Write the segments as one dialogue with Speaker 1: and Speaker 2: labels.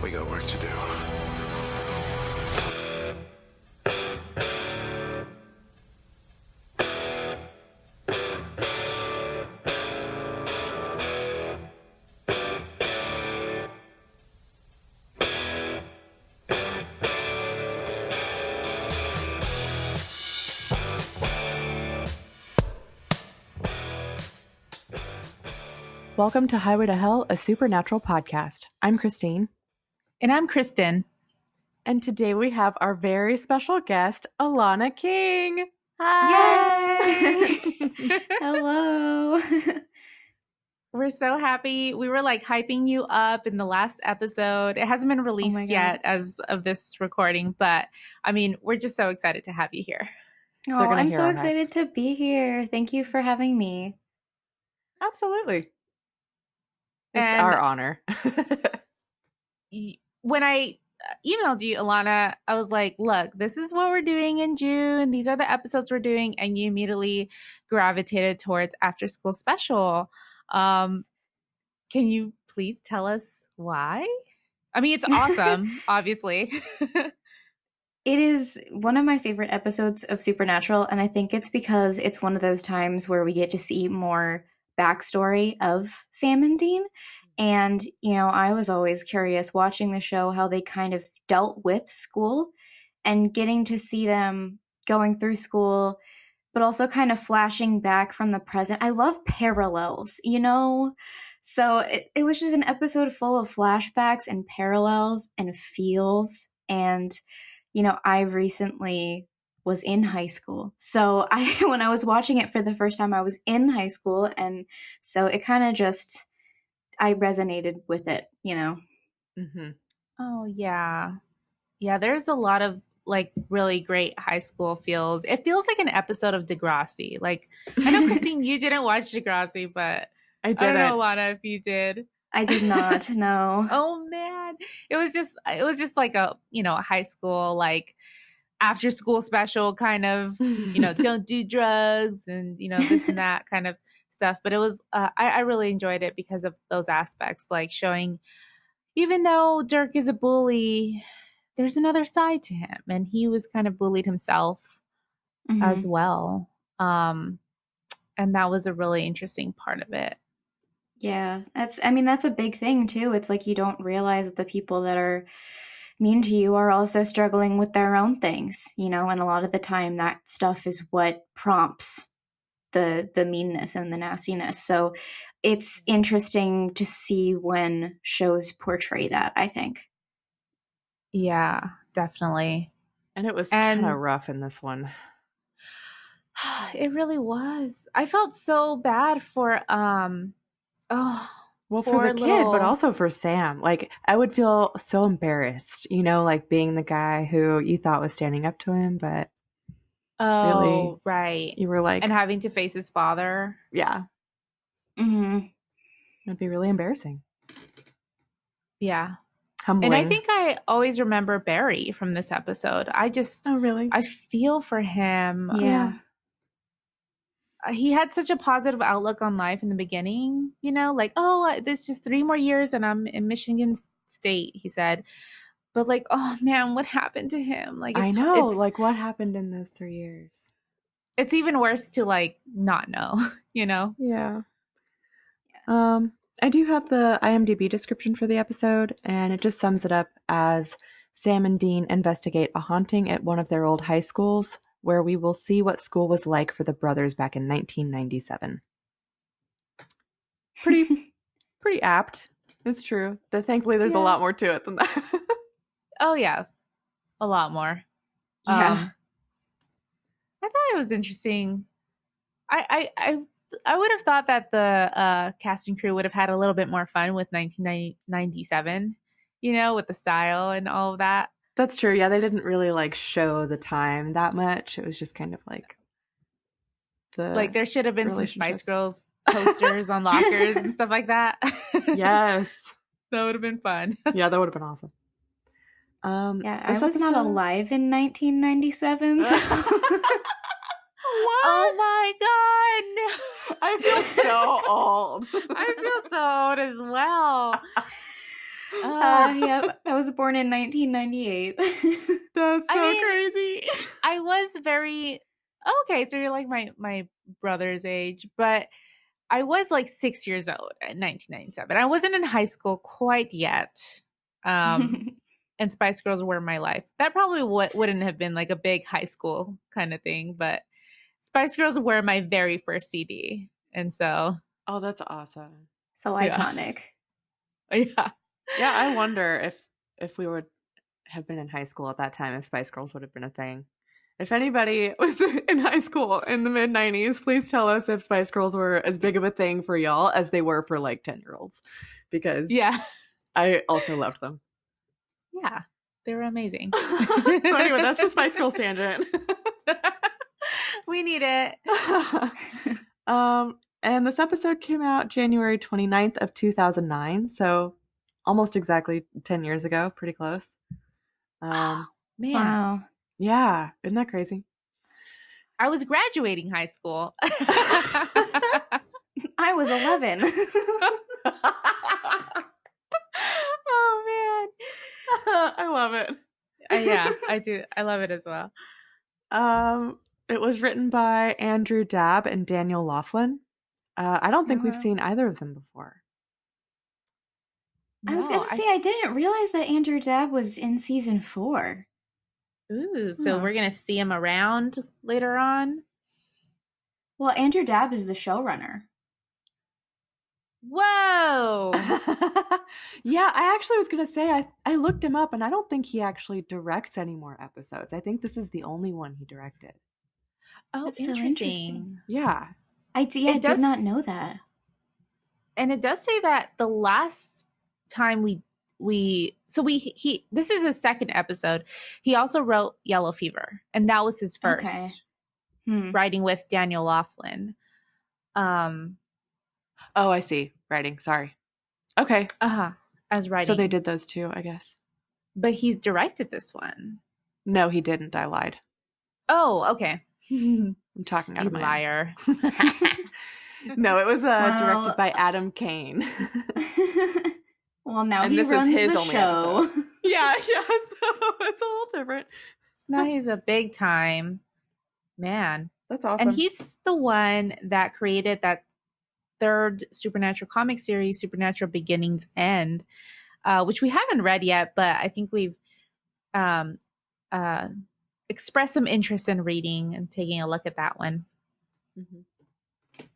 Speaker 1: We got work to do.
Speaker 2: Welcome to Highway to Hell, a supernatural podcast. I'm Christine.
Speaker 3: And I'm Kristen.
Speaker 2: And today we have our very special guest, Alana King.
Speaker 3: Hi!
Speaker 4: Yay! Hello.
Speaker 3: We're so happy. We were like hyping you up in the last episode. It hasn't been released yet as of this recording, but I mean, we're just so excited to have you here.
Speaker 4: Oh, I'm so excited to be here. Thank you for having me.
Speaker 2: Absolutely. It's our honor.
Speaker 3: When I emailed you, Alana, I was like, look, this is what we're doing in June. These are the episodes we're doing. And you immediately gravitated towards After School Special. Can you please tell us why? I mean, it's awesome, obviously.
Speaker 4: It is one of my favorite episodes of Supernatural, and I think it's because it's one of those times where we get to see more backstory of Sam and Dean. And, you know, I was always curious watching the show how they kind of dealt with school and getting to see them going through school, but also kind of flashing back from the present. I love parallels, you know? So it was just an episode full of flashbacks and parallels and feels. And, you know, I recently was in high school. So when I was watching it for the first time, I was in high school. And so it kind of just, I resonated with it, you know?
Speaker 2: Mm-hmm.
Speaker 3: Oh, yeah. Yeah, there's a lot of like really great high school feels. It feels like an episode of Degrassi. Like, I know, Christine, you didn't watch Degrassi, but
Speaker 2: I
Speaker 3: don't know, Alana, if you did.
Speaker 4: I did not, no.
Speaker 3: Oh, man. It was just like a, you know, high school, like after school special kind of, you know, don't do drugs and, you know, this and that kind of stuff. But it was, I really enjoyed it because of those aspects, like showing, even though Dirk is a bully, there's another side to him, and he was kind of bullied himself as well. And that was a really interesting part of it.
Speaker 4: Yeah, that's a big thing too. It's like you don't realize that the people that are mean to you are also struggling with their own things, you know, and a lot of the time that stuff is what prompts the meanness and the nastiness. So it's interesting to see when shows portray that, I think.
Speaker 3: Yeah, definitely.
Speaker 2: And it was kind of rough in this one.
Speaker 3: It really was. I felt so bad for
Speaker 2: well, for the kid, but also for Sam. Like, I would feel so embarrassed, you know, like being the guy who you thought was standing up to him, but really,
Speaker 3: right,
Speaker 2: you were like,
Speaker 3: and having to face his father.
Speaker 2: Yeah. It'd be really embarrassing.
Speaker 3: Yeah.
Speaker 2: Humbling.
Speaker 3: And I think I always remember Barry from this episode. I feel for him.
Speaker 4: Yeah.
Speaker 3: He had such a positive outlook on life in the beginning, you know, like, oh, there's just 3 more years and I'm in Michigan State, he said. But like, oh man, what happened to him? Like,
Speaker 2: I know, like what happened in those 3 years?
Speaker 3: It's even worse to like not know, you know?
Speaker 2: Yeah. I do have the IMDb description for the episode, and it just sums it up as Sam and Dean investigate a haunting at one of their old high schools, where we will see what school was like for the brothers back in 1997. Pretty apt. It's true. Thankfully, there's a lot more to it than that.
Speaker 3: Oh, yeah. A lot more.
Speaker 4: Yeah.
Speaker 3: I thought it was interesting. I would have thought that the cast and crew would have had a little bit more fun with 1997, you know, with the style and all of that.
Speaker 2: That's true. Yeah, they didn't really like show the time that much. It was just kind of like
Speaker 3: there should have been some Spice Girls posters on lockers and stuff like that.
Speaker 2: Yes.
Speaker 3: That would have been fun.
Speaker 2: Yeah, that would have been awesome.
Speaker 4: I was not alive in 1997. So.
Speaker 3: What? Oh my god!
Speaker 2: I feel so old.
Speaker 3: I feel so old as well.
Speaker 4: Yep. I was born in 1998.
Speaker 2: That's
Speaker 3: I
Speaker 2: so
Speaker 3: mean,
Speaker 2: crazy.
Speaker 3: I was very okay. So you're like my brother's age, but I was like 6 years old in 1997. I wasn't in high school quite yet. And Spice Girls were my life. That probably wouldn't have been like a big high school kind of thing, but Spice Girls were my very first CD. And so,
Speaker 2: Oh, that's awesome.
Speaker 4: So
Speaker 3: yeah.
Speaker 4: iconic.
Speaker 3: Yeah.
Speaker 2: Yeah, I wonder if we would have been in high school at that time, if Spice Girls would have been a thing. If anybody was in high school in the mid 90s, please tell us if Spice Girls were as big of a thing for y'all as they were for like 10-year-olds, because
Speaker 3: Yeah.
Speaker 2: I also loved them.
Speaker 3: Yeah. They were amazing.
Speaker 2: So anyway, that's the Spice Girls tangent.
Speaker 3: We need it.
Speaker 2: And this episode came out January 29th of 2009, so almost exactly 10 years ago, pretty close.
Speaker 3: Man,
Speaker 4: Wow.
Speaker 2: Yeah, isn't that crazy?
Speaker 3: I was graduating high school.
Speaker 4: I was 11.
Speaker 3: Oh man.
Speaker 2: I love it.
Speaker 3: Yeah, I do. I love it as well.
Speaker 2: It was written by Andrew Dabb and Daniel Laughlin. I don't think we've
Speaker 4: Wow.
Speaker 2: seen either of them before.
Speaker 4: I was
Speaker 3: No,
Speaker 4: gonna say I didn't realize that Andrew Dabb was in season 4.
Speaker 3: Ooh, so
Speaker 4: Huh.
Speaker 3: we're gonna see him around later on.
Speaker 4: Well, Andrew Dabb is the showrunner.
Speaker 3: Whoa!
Speaker 2: Yeah, I actually was gonna say I looked him up, and I don't think he actually directs any more episodes. I think this is the only one he directed.
Speaker 3: Oh,
Speaker 4: That's so interesting.
Speaker 2: Yeah.
Speaker 4: I did
Speaker 3: does-
Speaker 4: not know that.
Speaker 3: And it does say that the last time he this is his second episode. He also wrote Yellow Fever, and that was his first
Speaker 4: Okay.
Speaker 3: writing with Daniel Laughlin.
Speaker 2: Oh, I see. Writing. Sorry. Okay.
Speaker 3: As writing.
Speaker 2: So they did those two, I guess.
Speaker 3: But he's directed this one.
Speaker 2: No, he didn't. I lied.
Speaker 3: Oh, okay.
Speaker 2: I'm talking out
Speaker 3: You
Speaker 2: of my
Speaker 3: liar.
Speaker 2: No, it was directed by Adam Kane.
Speaker 4: Well, now
Speaker 2: And
Speaker 4: he
Speaker 2: this is
Speaker 4: runs
Speaker 2: his
Speaker 4: the
Speaker 2: only
Speaker 4: show.
Speaker 2: episode. Yeah, so it's a little different.
Speaker 3: So now he's a big time man.
Speaker 2: That's awesome.
Speaker 3: And he's the one that created that third Supernatural comic series, Supernatural Beginnings End, which we haven't read yet, but I think we've expressed some interest in reading and taking a look at that one.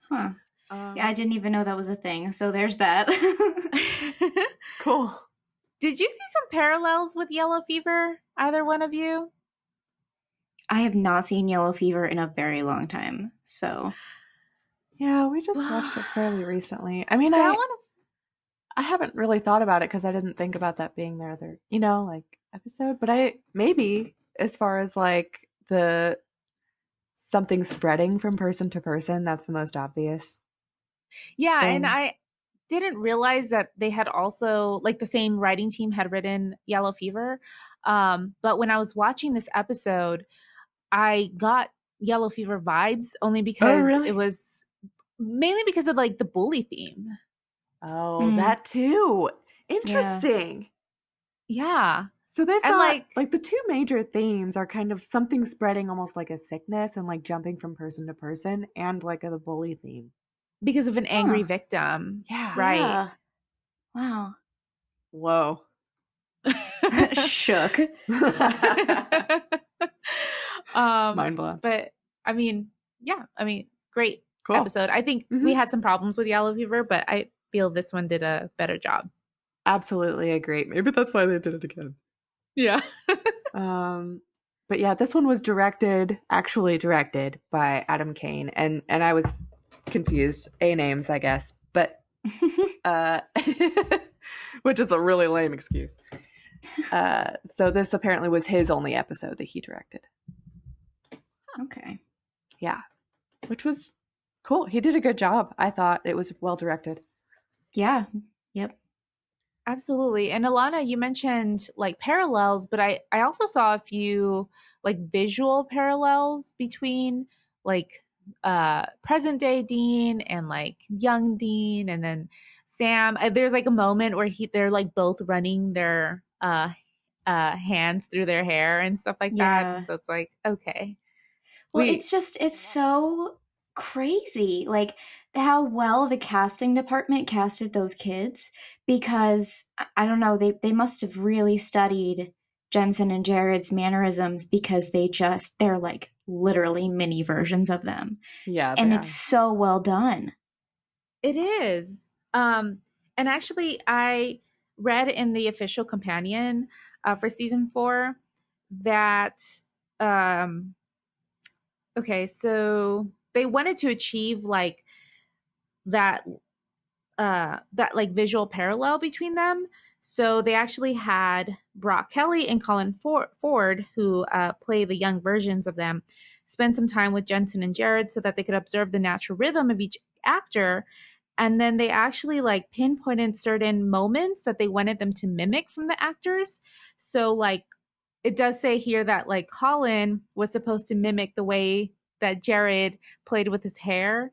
Speaker 4: Huh. Yeah, I didn't even know that was a thing. So there's that.
Speaker 2: Cool.
Speaker 3: Did you see some parallels with Yellow Fever? Either one of you?
Speaker 4: I have not seen Yellow Fever in a very long time. So
Speaker 2: Yeah, we just watched it fairly recently. I mean,
Speaker 3: I
Speaker 2: I haven't really thought about it because I didn't think about that being their other, like episode. But I maybe as far as like the something spreading from person to person, that's the most obvious.
Speaker 3: Yeah,
Speaker 2: thing.
Speaker 3: and I didn't realize that they had also like the same writing team had written Yellow Fever. But when I was watching this episode, I got Yellow Fever vibes only because
Speaker 2: really?
Speaker 3: it was mainly because of like the bully theme.
Speaker 2: Oh, that too. Interesting.
Speaker 3: Yeah.
Speaker 2: So they've
Speaker 3: And,
Speaker 2: got like the two major themes are kind of something spreading almost like a sickness and like jumping from person to person, and like the bully theme.
Speaker 3: Because of an angry victim.
Speaker 2: Yeah.
Speaker 3: Right.
Speaker 4: Yeah. Wow.
Speaker 2: Whoa.
Speaker 4: Shook.
Speaker 2: Mind blown.
Speaker 3: But I mean, yeah, great
Speaker 2: Cool.
Speaker 3: episode. I think we had some problems with Yellow Fever, but I feel this one did a better job.
Speaker 2: Absolutely agree. Maybe that's why they did it again.
Speaker 3: Yeah.
Speaker 2: But yeah, this one was actually directed by Adam Kane, and I was confused. Names, I guess, but which is a really lame excuse. So this apparently was his only episode that he directed.
Speaker 4: Okay.
Speaker 2: Yeah, which was cool. He did a good job. I thought it was well directed.
Speaker 4: Yeah. Yep.
Speaker 3: Absolutely. And Alana, you mentioned like parallels, but I also saw a few like visual parallels between like present day Dean and like young Dean, and then Sam, there's like a moment where they're like both running their hands through their hair and stuff like that.
Speaker 4: Yeah.
Speaker 3: And so it's like, okay.
Speaker 4: Well, it's so crazy, like how well the casting department casted those kids, because I don't know, they must have really studied Jensen and Jared's mannerisms, because they're like literally mini versions of them.
Speaker 2: Yeah, they
Speaker 4: And
Speaker 2: are.
Speaker 4: it's so well done.
Speaker 3: It is. And actually, I read in the official companion for season 4 that, um, okay, so they wanted to achieve like that, that like visual parallel between them. So they actually had Brock Kelly and Colin Ford, who play the young versions of them, spend some time with Jensen and Jared so that they could observe the natural rhythm of each actor. And then they actually like pinpointed certain moments that they wanted them to mimic from the actors. So like it does say here that like Colin was supposed to mimic the way that Jared played with his hair.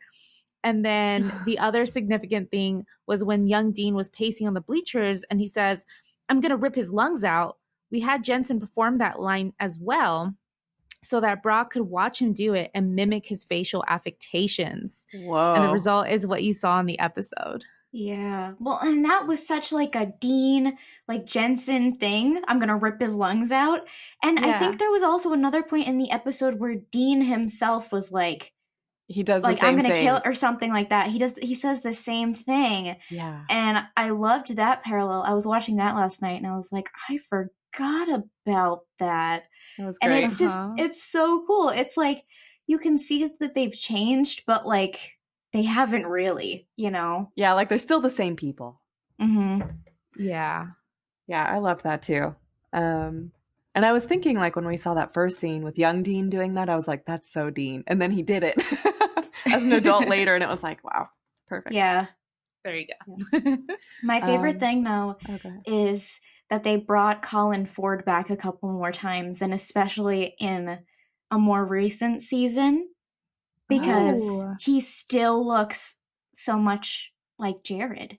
Speaker 3: And then the other significant thing was when young Dean was pacing on the bleachers and he says, I'm going to rip his lungs out. We had Jensen perform that line as well so that Brock could watch him do it and mimic his facial affectations. And the
Speaker 2: Whoa.
Speaker 3: result is what you saw in the episode.
Speaker 4: Yeah. Well, and that was such like a Dean, like Jensen thing. I'm gonna rip his lungs out. And I
Speaker 3: Yeah.
Speaker 4: think there was also another point in the episode where Dean himself was
Speaker 2: He does the
Speaker 4: like
Speaker 2: same
Speaker 4: I'm gonna
Speaker 2: thing.
Speaker 4: kill or something like that. He says the same thing.
Speaker 2: Yeah.
Speaker 4: And I loved that parallel. I was watching that last night and I was like, I forgot about that.
Speaker 2: That was
Speaker 4: And
Speaker 2: great.
Speaker 4: it's just it's so cool. It's like you can see that they've changed, but like they haven't really, you know.
Speaker 2: Yeah, like they're still the same people.
Speaker 4: Mm-hmm.
Speaker 3: Yeah.
Speaker 2: Yeah, I love that too. And I was thinking, like, when we saw that first scene with young Dean doing that, I was like, that's so Dean. And then he did it as an adult later, and it was like, wow, perfect.
Speaker 4: Yeah.
Speaker 3: There you go.
Speaker 4: My favorite thing, though,
Speaker 2: Okay.
Speaker 4: is that they brought Colin Ford back a couple more times, and especially in a more recent season, because
Speaker 3: Oh.
Speaker 4: he still looks so much like Jared.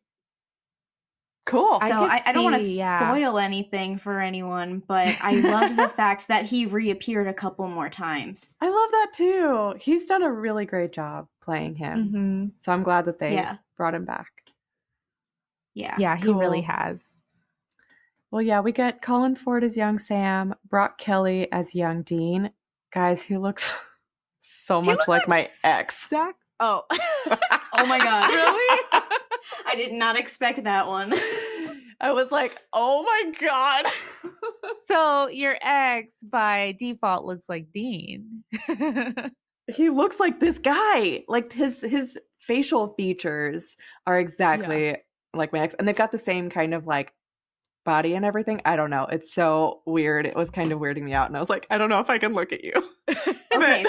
Speaker 2: Cool.
Speaker 4: So I don't want to spoil anything for anyone, but I love the fact that he reappeared a couple more times.
Speaker 2: I love that too. He's done a really great job playing him.
Speaker 3: Mm-hmm.
Speaker 2: So I'm glad that they brought him back.
Speaker 4: Yeah.
Speaker 3: Yeah, he really has.
Speaker 2: Well, yeah, we get Colin Ford as young Sam, Brock Kelly as young Dean. Guys, he looks so much like my ex.
Speaker 3: Oh.
Speaker 4: Oh my God.
Speaker 3: Really?
Speaker 4: I did not expect that one.
Speaker 2: I was like, oh my God.
Speaker 3: So your ex by default looks like Dean.
Speaker 2: He looks like this guy. Like his facial features are exactly like my ex. And they've got the same kind of like body and everything. I don't know. It's so weird. It was kind of weirding me out. And I was like, I don't know if I can look at you.
Speaker 4: Okay.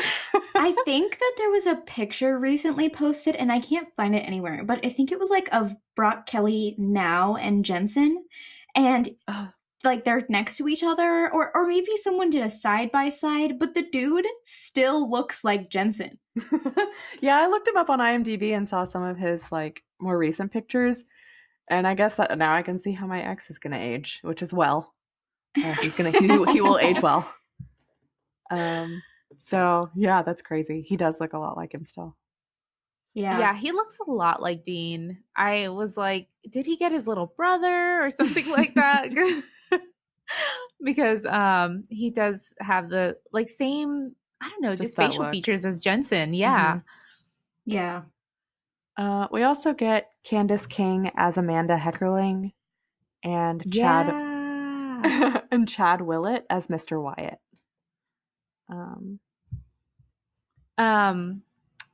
Speaker 4: I think that there was a picture recently posted, and I can't find it anywhere, but I think it was like of Brock Kelly now and Jensen, and like they're next to each other, or maybe someone did a side by side, but the dude still looks like Jensen.
Speaker 2: Yeah, I looked him up on IMDb and saw some of his like more recent pictures, and I guess now I can see how my ex is gonna age, which is well. He will age well. So yeah, that's crazy. He does look a lot like him still.
Speaker 3: Yeah, he looks a lot like Dean. I was like, did he get his little brother or something like that? Because he does have the like same, I don't know, just facial features as Jensen. Yeah.
Speaker 4: Mm-hmm.
Speaker 2: Yeah. We also get Candace King as Amanda Heckerling and Chad and Chad Willett as Mr. Wyatt.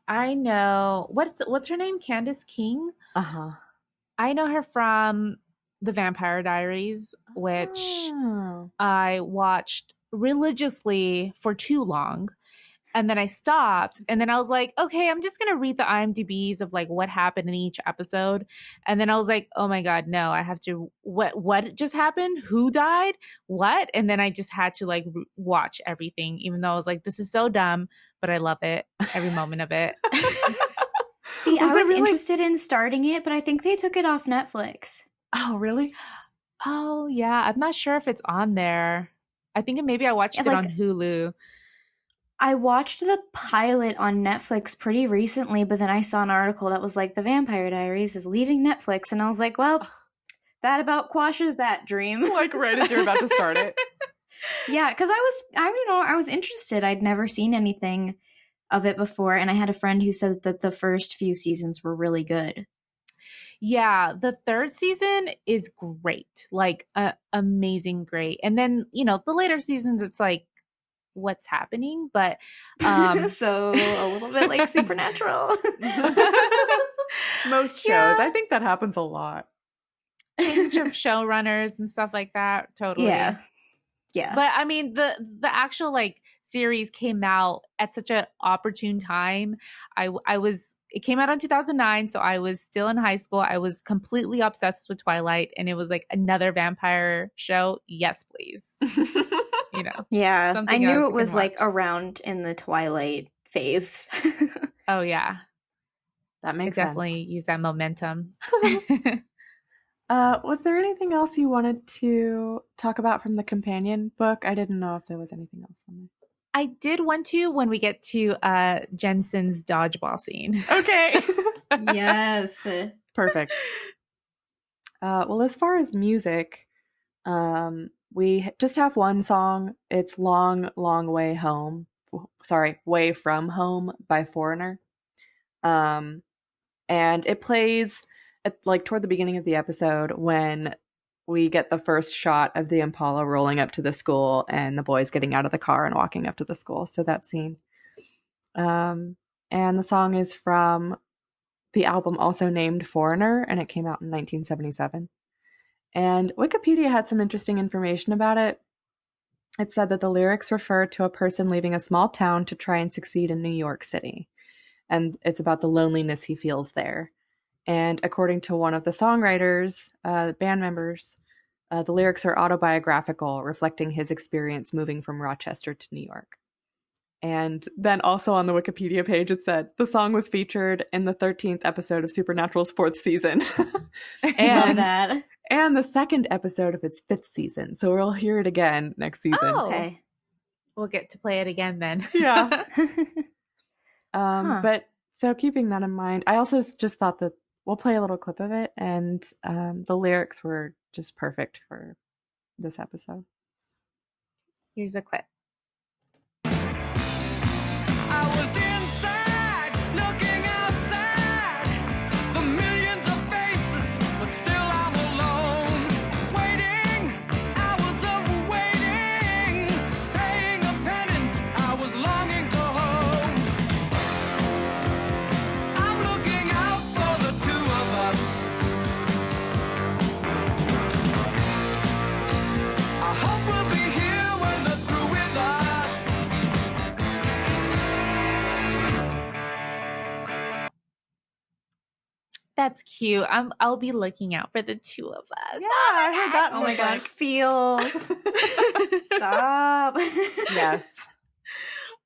Speaker 3: I know what's her name? Candace King?
Speaker 2: Uh-huh.
Speaker 3: I know her from The Vampire Diaries, which I watched religiously for too long. And then I stopped, and then I was like, okay, I'm just going to read the IMDb's of like what happened in each episode. And then I was like, oh my God, no, I have to, what just happened? Who died? What? And then I just had to like watch everything, even though I was like, this is so dumb, but I love it. Every moment of it.
Speaker 4: See, I
Speaker 2: Was it
Speaker 4: was
Speaker 2: really?
Speaker 4: interested in starting it, but I think they took it off Netflix.
Speaker 2: Oh, really?
Speaker 3: Oh, yeah. I'm not sure if it's on there. I think maybe I
Speaker 4: Yeah,
Speaker 3: watched it on
Speaker 4: like
Speaker 3: Hulu.
Speaker 4: I watched the pilot on Netflix pretty recently, but then I saw an article that was like The Vampire Diaries is leaving Netflix, and I was like, well, that about quashes that dream.
Speaker 2: Like right as you're about to start it.
Speaker 4: Yeah, because I was interested. I'd never seen anything of it before, and I had a friend who said that the first few seasons were really good.
Speaker 3: Yeah, the third season is great. Like amazing great. And then, the later seasons it's like what's happening, but
Speaker 4: So a little bit like Supernatural.
Speaker 2: Most shows.
Speaker 3: Yeah.
Speaker 2: I think that happens a lot.
Speaker 3: Change of showrunners and stuff like that. Totally.
Speaker 4: Yeah. Yeah.
Speaker 3: But I mean the actual like series came out at such an opportune time. It came out in 2009, so I was still in high school. I was completely obsessed with Twilight, and it was like another vampire show. Yes, please.
Speaker 4: Yeah. I
Speaker 3: Something else
Speaker 4: knew
Speaker 3: you
Speaker 4: it
Speaker 3: can
Speaker 4: was like
Speaker 3: watch.
Speaker 4: around in the Twilight phase.
Speaker 3: Oh yeah.
Speaker 2: That
Speaker 3: It
Speaker 2: makes
Speaker 3: definitely
Speaker 2: sense.
Speaker 3: used that momentum.
Speaker 2: Was there anything else you wanted to talk about from the companion book? I didn't know if there was anything else on there.
Speaker 3: I did want to when we get to Jensen's dodgeball scene.
Speaker 2: Okay.
Speaker 4: Yes.
Speaker 2: Perfect. Well, as far as music, we just have one song. It's Long, Long Way Home. Sorry, Way From Home by Foreigner. And it plays at, like toward the beginning of the episode when we get the first shot of the Impala rolling up to the school and the boys getting out of the car and walking up to the school. So that scene. And the song is from the album also named Foreigner, and it came out in 1977. And Wikipedia had some interesting information about it. It said that the lyrics refer to a person leaving a small town to try and succeed in New York City. And it's about the loneliness he feels there. And according to one of the songwriters, band members, the lyrics are autobiographical, reflecting his experience moving from Rochester to New York. And then also on the Wikipedia page, it said the song was featured in the 13th episode of Supernatural's 4th season.
Speaker 4: Love that.
Speaker 2: And the second episode of its 5th season. So we'll hear it again next season.
Speaker 3: Oh,
Speaker 4: Okay.
Speaker 3: We'll get to play it again then.
Speaker 2: Yeah.
Speaker 4: Huh.
Speaker 2: But so keeping that in mind, I also just thought that we'll play a little clip of it, and the lyrics were just perfect for this episode.
Speaker 3: Here's a clip.
Speaker 1: I was inside, looking outside, the millions of faces, but still I'm alone. Waiting, hours of waiting, paying a penance, I was longing to home. I'm looking out for the two of us. I hope we'll be here when they're through with us.
Speaker 3: That's cute. I'll be looking out for the two of us.
Speaker 2: Yeah, I heard that.
Speaker 4: Oh my
Speaker 2: was
Speaker 4: god,
Speaker 2: like,
Speaker 4: feels. Stop.
Speaker 2: yes,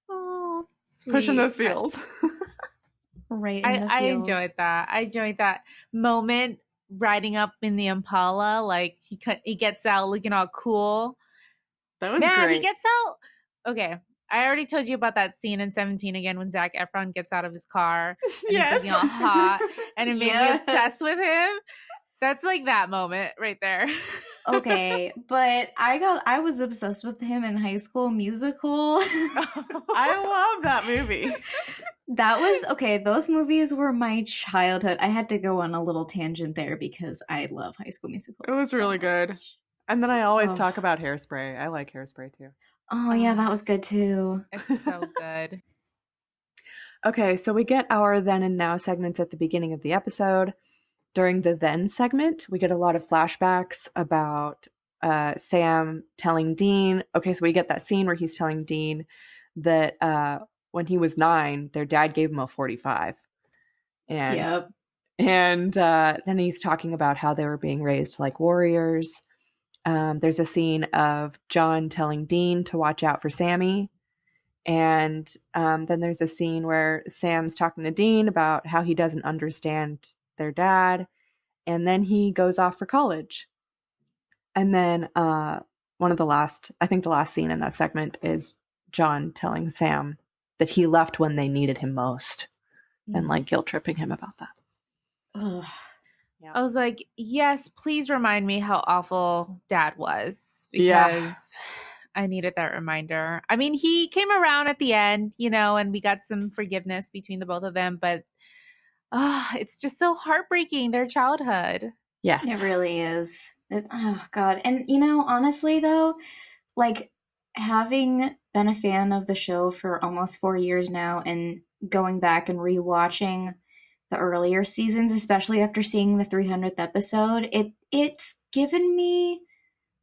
Speaker 3: Oh, sweet.
Speaker 2: pushing those feels.
Speaker 4: Right in the
Speaker 3: I
Speaker 4: feels.
Speaker 3: enjoyed that. I enjoyed that moment riding up in the Impala. Like he gets out looking all cool.
Speaker 2: That was
Speaker 3: Man,
Speaker 2: great.
Speaker 3: he gets out. Okay, I already told you about that scene in 17 again when Zac Efron gets out of his car and
Speaker 2: Yes.
Speaker 3: he's looking all hot, and it made me
Speaker 4: Yes.
Speaker 3: obsessed with him. That's like that moment right there.
Speaker 4: Okay, but I was obsessed with him in High School Musical.
Speaker 2: I love that movie.
Speaker 4: That was okay. Those movies were my childhood. I had to go on a little tangent there because I love High School Musical.
Speaker 2: It was
Speaker 4: so
Speaker 2: really good.
Speaker 4: much.
Speaker 2: And then I always
Speaker 4: Oh.
Speaker 2: talk about Hairspray. I like Hairspray too.
Speaker 4: Oh yeah, that was good too.
Speaker 3: It's so good.
Speaker 2: Okay, so we get our then and now segments at the beginning of the episode. During the then segment, we get a lot of flashbacks about Sam telling Dean. Okay, so we get that scene where he's telling Dean that when he was 9, their dad gave him a 45.
Speaker 4: Yep.
Speaker 2: And then he's talking about how they were being raised like warriors. There's a scene of John telling Dean to watch out for Sammy. And then there's a scene where Sam's talking to Dean about how he doesn't understand their dad. And then he goes off for college. And then one of the last, I think the last scene in that segment is John telling Sam that he left when they needed him most and like guilt tripping him about that.
Speaker 4: Ugh.
Speaker 2: Yeah.
Speaker 3: I was like, yes, please remind me how awful Dad was, because
Speaker 2: Yeah.
Speaker 3: I needed that reminder. I mean, he came around at the end, you know, and we got some forgiveness between the both of them, but it's just so heartbreaking, their childhood.
Speaker 2: Yes.
Speaker 4: It really is. Oh, God. And, you know, honestly, though, like, having been a fan of the show for almost 4 years now and going back and rewatching the earlier seasons, especially after seeing the 300th episode, it's given me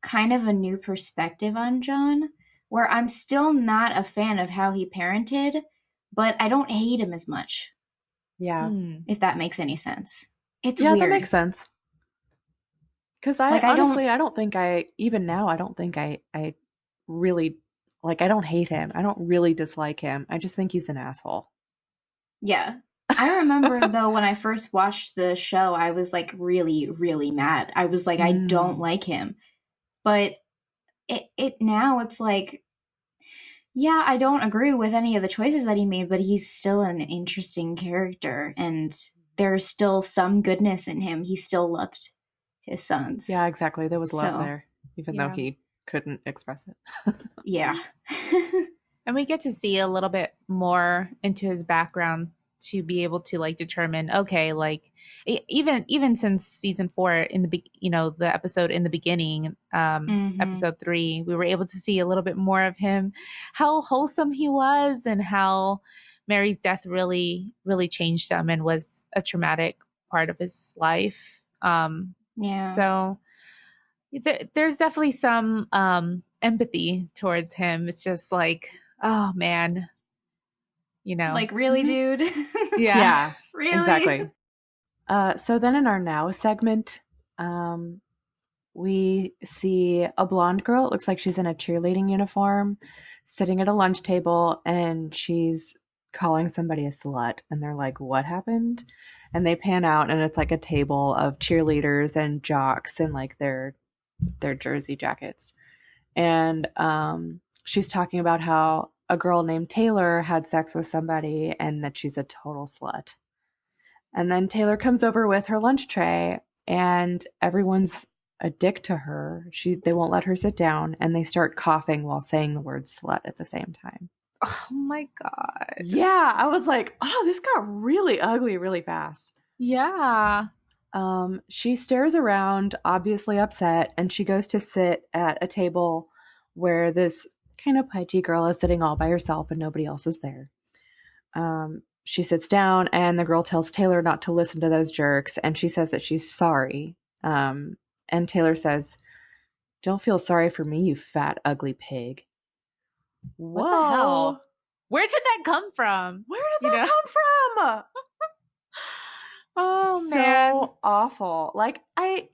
Speaker 4: kind of a new perspective on John, where I'm still not a fan of how he parented, but I don't hate him as much,
Speaker 2: Yeah.
Speaker 4: if that makes any sense. It's
Speaker 2: Yeah,
Speaker 4: weird.
Speaker 2: that makes sense. Because
Speaker 4: Like, I don't-
Speaker 2: honestly, I don't think even now, I don't think I really, like, I don't hate him. I don't really dislike him. I just think he's an asshole.
Speaker 4: Yeah. I remember though when I first watched the show, I was like really, really mad. I was like, I don't like him. But it now it's like, yeah, I don't agree with any of the choices that he made, but he's still an interesting character and there's still some goodness in him. He still loved his sons.
Speaker 2: Yeah, exactly. There was love
Speaker 4: So,
Speaker 2: there, even though
Speaker 3: yeah.
Speaker 2: he couldn't express it.
Speaker 4: Yeah.
Speaker 3: And we get to see a little bit more into his background to be able to like determine, okay, like even since season 4 in the episode in the beginning, episode 3, we were able to see a little bit more of him, how wholesome he was, and how Mary's death really, really changed him and was a traumatic part of his life.
Speaker 4: Yeah.
Speaker 3: So there's definitely some empathy towards him. It's just like, oh man, you know,
Speaker 4: Like, really, dude?
Speaker 2: Yeah,
Speaker 4: Really?
Speaker 2: exactly. So then in our now segment, we see a blonde girl. It looks like she's in a cheerleading uniform, sitting at a lunch table, and she's calling somebody a slut. And they're like, "What happened?" And they pan out, and it's like a table of cheerleaders and jocks in like their jersey jackets. And she's talking about how a girl named Taylor had sex with somebody and that she's a total slut. And then Taylor comes over with her lunch tray, and everyone's a dick to her. They won't let her sit down, and they start coughing while saying the word slut at the same time.
Speaker 3: oh my God.
Speaker 2: Yeah, I was like, oh, this got really ugly really fast.
Speaker 3: Yeah.
Speaker 2: She stares around, obviously upset, and she goes to sit at a table where this kind of pudgy girl is sitting all by herself and nobody else is there. She sits down, and the girl tells Taylor not to listen to those jerks, and she says that she's sorry. And Taylor says, "Don't feel sorry for me, you fat, ugly pig."
Speaker 3: What the hell? Where did that come from?
Speaker 2: Where did that come from?
Speaker 3: Oh,
Speaker 2: so
Speaker 3: man.
Speaker 2: awful. Like, a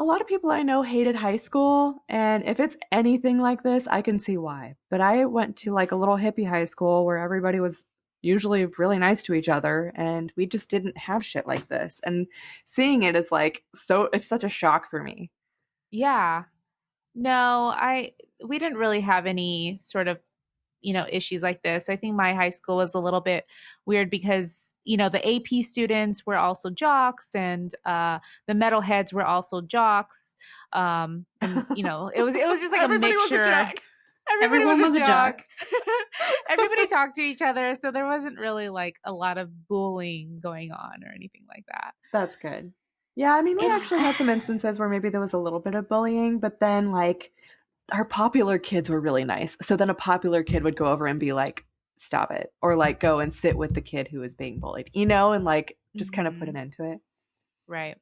Speaker 2: lot of people I know hated high school, and if it's anything like this, I can see why. But I went to like a little hippie high school where everybody was usually really nice to each other, and we just didn't have shit like this. And seeing it is like, it's such a shock for me.
Speaker 3: Yeah. No, we didn't really have any sort of, issues like this. I think my high school was a little bit weird because, the AP students were also jocks, and the metalheads were also jocks. And it was just like
Speaker 2: Everybody
Speaker 3: a
Speaker 2: was a
Speaker 3: mixture.
Speaker 2: jock.
Speaker 3: Everyone was a
Speaker 4: jock.
Speaker 3: jock. Everybody talked to each other, so there wasn't really like a lot of bullying going on or anything like that.
Speaker 2: That's good. Yeah, I mean, we actually had some instances where maybe there was a little bit of bullying, but then like our popular kids were really nice. So then a popular kid would go over and be like, "Stop it," or like go and sit with the kid who was being bullied, and like just kind of put an end to it.
Speaker 3: Right.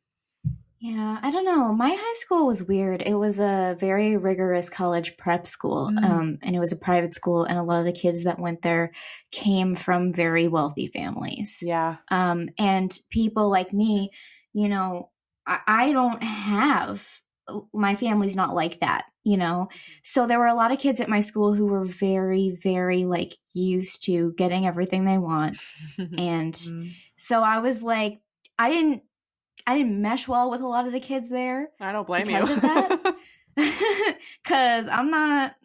Speaker 4: Yeah, I don't know. My high school was weird. It was a very rigorous college prep school, and it was a private school, and a lot of the kids that went there came from very wealthy families.
Speaker 2: Yeah.
Speaker 4: And people like me, I don't have my family's not like that, you know? So there were a lot of kids at my school who were very, very like used to getting everything they want. And so I was like, I didn't mesh well with a lot of the kids there.
Speaker 2: I don't blame
Speaker 4: because
Speaker 2: you.
Speaker 4: of that. Cause I'm not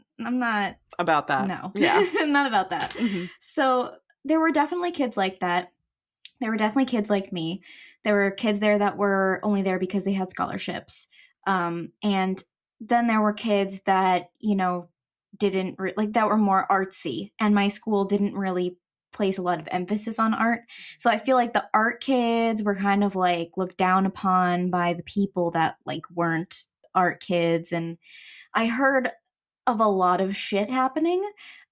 Speaker 2: about that.
Speaker 4: no.
Speaker 2: Yeah.
Speaker 4: I'm not about that. So there were definitely kids like that. There were definitely kids like me. There were kids there that were only there because they had scholarships. And then there were kids that, you know, didn't like that were more artsy, and my school didn't really place a lot of emphasis on art. So I feel like the art kids were kind of like looked down upon by the people that like weren't art kids. And I heard of a lot of shit happening.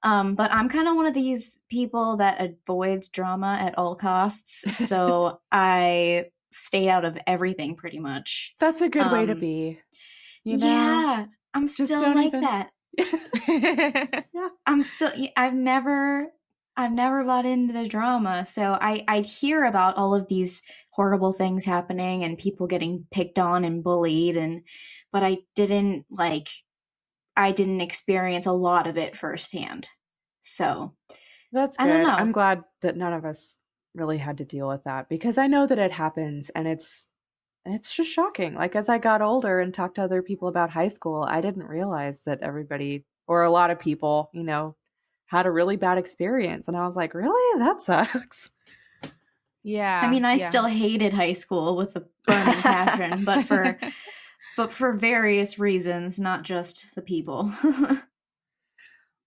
Speaker 4: But I'm kind of one of these people that avoids drama at all costs. So I stayed out of everything pretty much.
Speaker 2: That's a good way to be. You know?
Speaker 4: Yeah, I'm
Speaker 2: Just
Speaker 4: still
Speaker 2: don't
Speaker 4: like
Speaker 2: even-
Speaker 4: that.
Speaker 2: Yeah.
Speaker 4: I've never bought into the drama. So I'd hear about all of these horrible things happening and people getting picked on and bullied, but I didn't experience a lot of it firsthand. So
Speaker 2: That's
Speaker 4: I don't
Speaker 2: good.
Speaker 4: know.
Speaker 2: I'm glad that none of us really had to deal with that, because I know that it happens, and it's just shocking. Like, as I got older and talked to other people about high school, I didn't realize that everybody, or a lot of people, you know, had a really bad experience. And I was like, really? That sucks.
Speaker 3: Yeah.
Speaker 4: I mean, I
Speaker 3: yeah.
Speaker 4: still hated high school with a burning passion, but for various reasons, not just the people.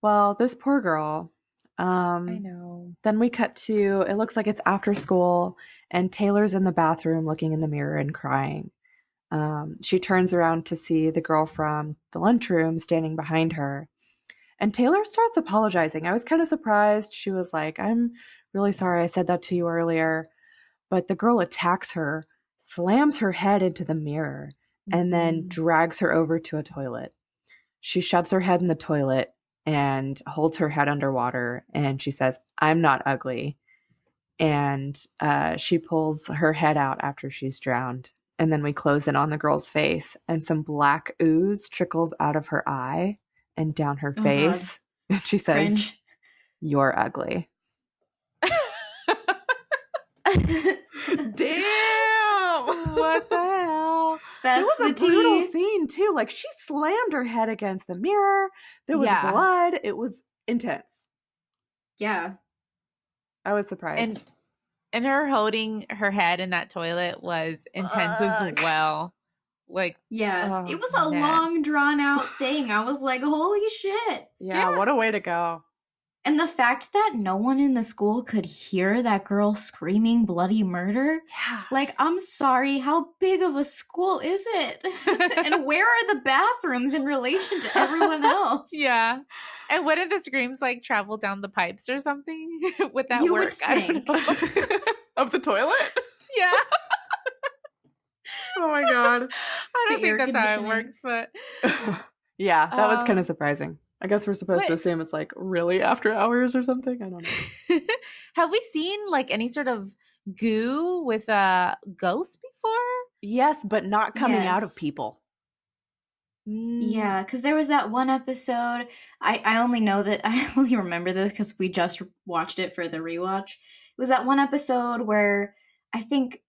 Speaker 2: Well, this poor girl.
Speaker 3: I know.
Speaker 2: Then we cut to, it looks like it's after school, and Taylor's in the bathroom looking in the mirror and crying. She turns around to see the girl from the lunchroom standing behind her. And Taylor starts apologizing. I was kind of surprised. She was like, I'm really sorry I said that to you earlier. But the girl attacks her, slams her head into the mirror, and then drags her over to a toilet. She shoves her head in the toilet and holds her head underwater. And she says, I'm not ugly. And she pulls her head out after she's drowned. And then we close in on the girl's face, and some black ooze trickles out of her eye and down her
Speaker 4: Oh,
Speaker 2: face. And she says,
Speaker 4: Cringe.
Speaker 2: You're ugly. Damn!
Speaker 3: What the hell?
Speaker 4: That's
Speaker 2: It was
Speaker 4: the
Speaker 2: a brutal
Speaker 4: tea.
Speaker 2: scene, too. Like, she slammed her head against the mirror. There was
Speaker 3: Yeah.
Speaker 2: blood. It was intense.
Speaker 4: Yeah.
Speaker 2: I was surprised.
Speaker 3: And her holding her head in that toilet was intense as well. Like,
Speaker 4: Yeah.
Speaker 3: oh,
Speaker 4: It was a
Speaker 3: man.
Speaker 4: long, drawn out thing. I was like, holy shit.
Speaker 2: Yeah, what a way to go.
Speaker 4: And the fact that no one in the school could hear that girl screaming bloody murder.
Speaker 2: Yeah.
Speaker 4: Like, I'm sorry, how big of a school is it? And where are the bathrooms in relation to everyone else?
Speaker 3: Yeah. And wouldn't the screams like travel down the pipes or something? Would that
Speaker 4: You
Speaker 3: work?
Speaker 4: would
Speaker 3: I don't
Speaker 4: think.
Speaker 3: know.
Speaker 2: Of the toilet?
Speaker 3: Yeah.
Speaker 2: Oh my god.
Speaker 3: I don't
Speaker 4: The
Speaker 3: think
Speaker 4: air
Speaker 3: that's how it
Speaker 4: conditioning.
Speaker 3: works, but
Speaker 2: Yeah, that was kind of
Speaker 3: Um,
Speaker 2: surprising. I guess we're supposed to
Speaker 3: but-
Speaker 2: assume it's like really after hours or something. I don't know.
Speaker 3: have we seen like any sort of goo with ghosts before?
Speaker 2: Yes, but not coming out of
Speaker 4: Yes.
Speaker 2: people.
Speaker 4: Yeah, because there was that one episode. I only know that I only remember this because we just watched it for the rewatch. It was that one episode where I think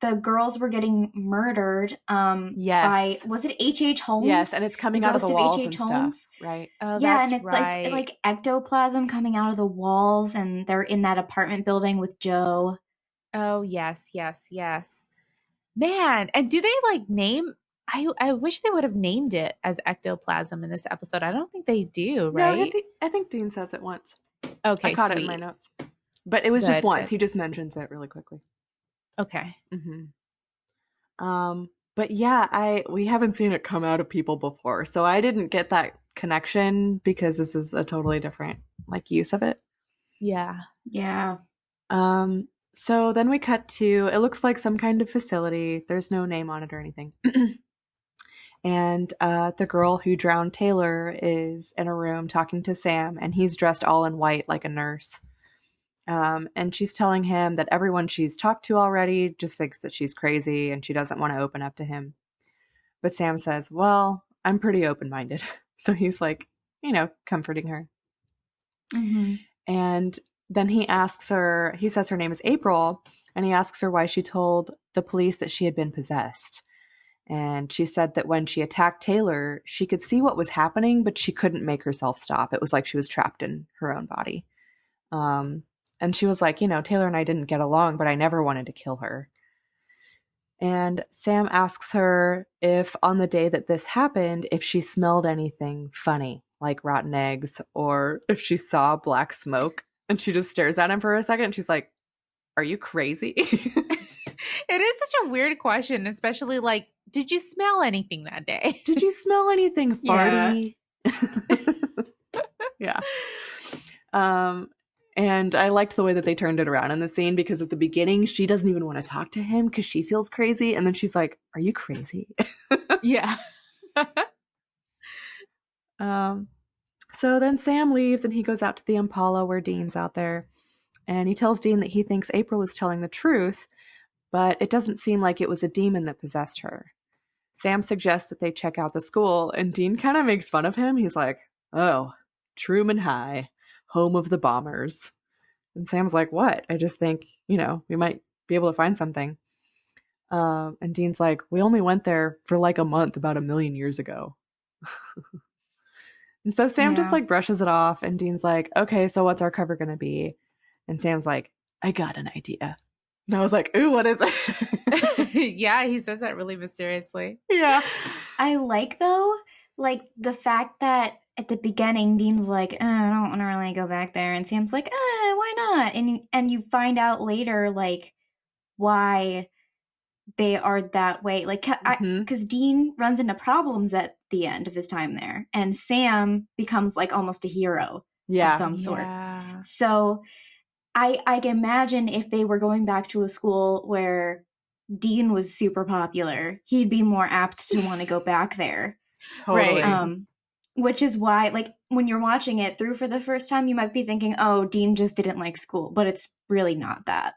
Speaker 4: the girls were getting murdered.
Speaker 2: Yes.
Speaker 4: By, was it H.H. Holmes?
Speaker 2: Yes, and it's coming out of the
Speaker 4: ghost
Speaker 2: walls
Speaker 4: H.H.
Speaker 2: and
Speaker 4: Holmes?
Speaker 2: stuff. Right.
Speaker 3: Oh,
Speaker 4: Yeah,
Speaker 3: that's
Speaker 4: and
Speaker 3: right.
Speaker 4: it's like ectoplasm coming out of the walls, and they're in that apartment building with Joe.
Speaker 3: Oh, yes, yes, yes. Man, and do they like name? I wish they would have named it as ectoplasm in this episode. I don't think they do, right?
Speaker 2: No, I think Dean says it once.
Speaker 3: Okay,
Speaker 2: I caught
Speaker 3: sweet.
Speaker 2: it in my notes. But it was just
Speaker 3: Good,
Speaker 2: once.
Speaker 3: good.
Speaker 2: He just mentions it really quickly.
Speaker 3: Okay.
Speaker 2: But yeah, we haven't seen it come out of people before, so I didn't get that connection because this is a totally different like use of it.
Speaker 3: Yeah.
Speaker 4: Yeah.
Speaker 2: So then we cut to, it looks like some kind of facility. There's no name on it or anything. And the girl who drowned Taylor is in a room talking to Sam, and he's dressed all in white like a nurse. And she's telling him that everyone she's talked to already just thinks that she's crazy and she doesn't want to open up to him. But Sam says, well, I'm pretty open-minded. So he's like, comforting her.
Speaker 4: Mm-hmm.
Speaker 2: And then he says her name is April, and he asks her why she told the police that she had been possessed. And she said that when she attacked Taylor, she could see what was happening, but she couldn't make herself stop. It was like she was trapped in her own body. And she was like, Taylor and I didn't get along, but I never wanted to kill her. And Sam asks her if on the day that this happened, if she smelled anything funny, like rotten eggs, or if she saw black smoke. And she just stares at him for a second. And she's like, are you crazy?
Speaker 3: It is such a weird question, especially like, did you smell anything that day?
Speaker 2: Did you smell anything farty? Yeah. And I liked the way that they turned it around in the scene, because at the beginning, she doesn't even want to talk to him because she feels crazy. And then she's like, are you crazy?
Speaker 3: Yeah.
Speaker 2: So then Sam leaves and he goes out to the Impala where Dean's out there. And he tells Dean that he thinks April is telling the truth, but it doesn't seem like it was a demon that possessed her. Sam suggests that they check out the school, and Dean kind of makes fun of him. He's like, oh, Truman High, home of the bombers. And Sam's like, what? I just think, we might be able to find something. And Dean's like, we only went there for like a month about 1 million years ago. And so Sam just like brushes it off, and Dean's like, okay, so what's our cover going to be? And Sam's like, I got an idea. And I was like, ooh, what is it?
Speaker 3: Yeah, he says that really mysteriously.
Speaker 2: Yeah.
Speaker 4: I like, though, like the fact that at the beginning, Dean's like, I don't want to really go back there. And Sam's like, why not? And you find out later, like, why they are that way. Like, because Dean runs into problems at the end of his time there. And Sam becomes, like, almost a hero of some sort. So I can imagine if they were going back to a school where Dean was super popular, he'd be more apt to want to go back there.
Speaker 2: Totally.
Speaker 3: Right.
Speaker 4: Which is why, like, when you're watching it through for the first time, you might be thinking, oh, Dean just didn't like school, but it's really not that.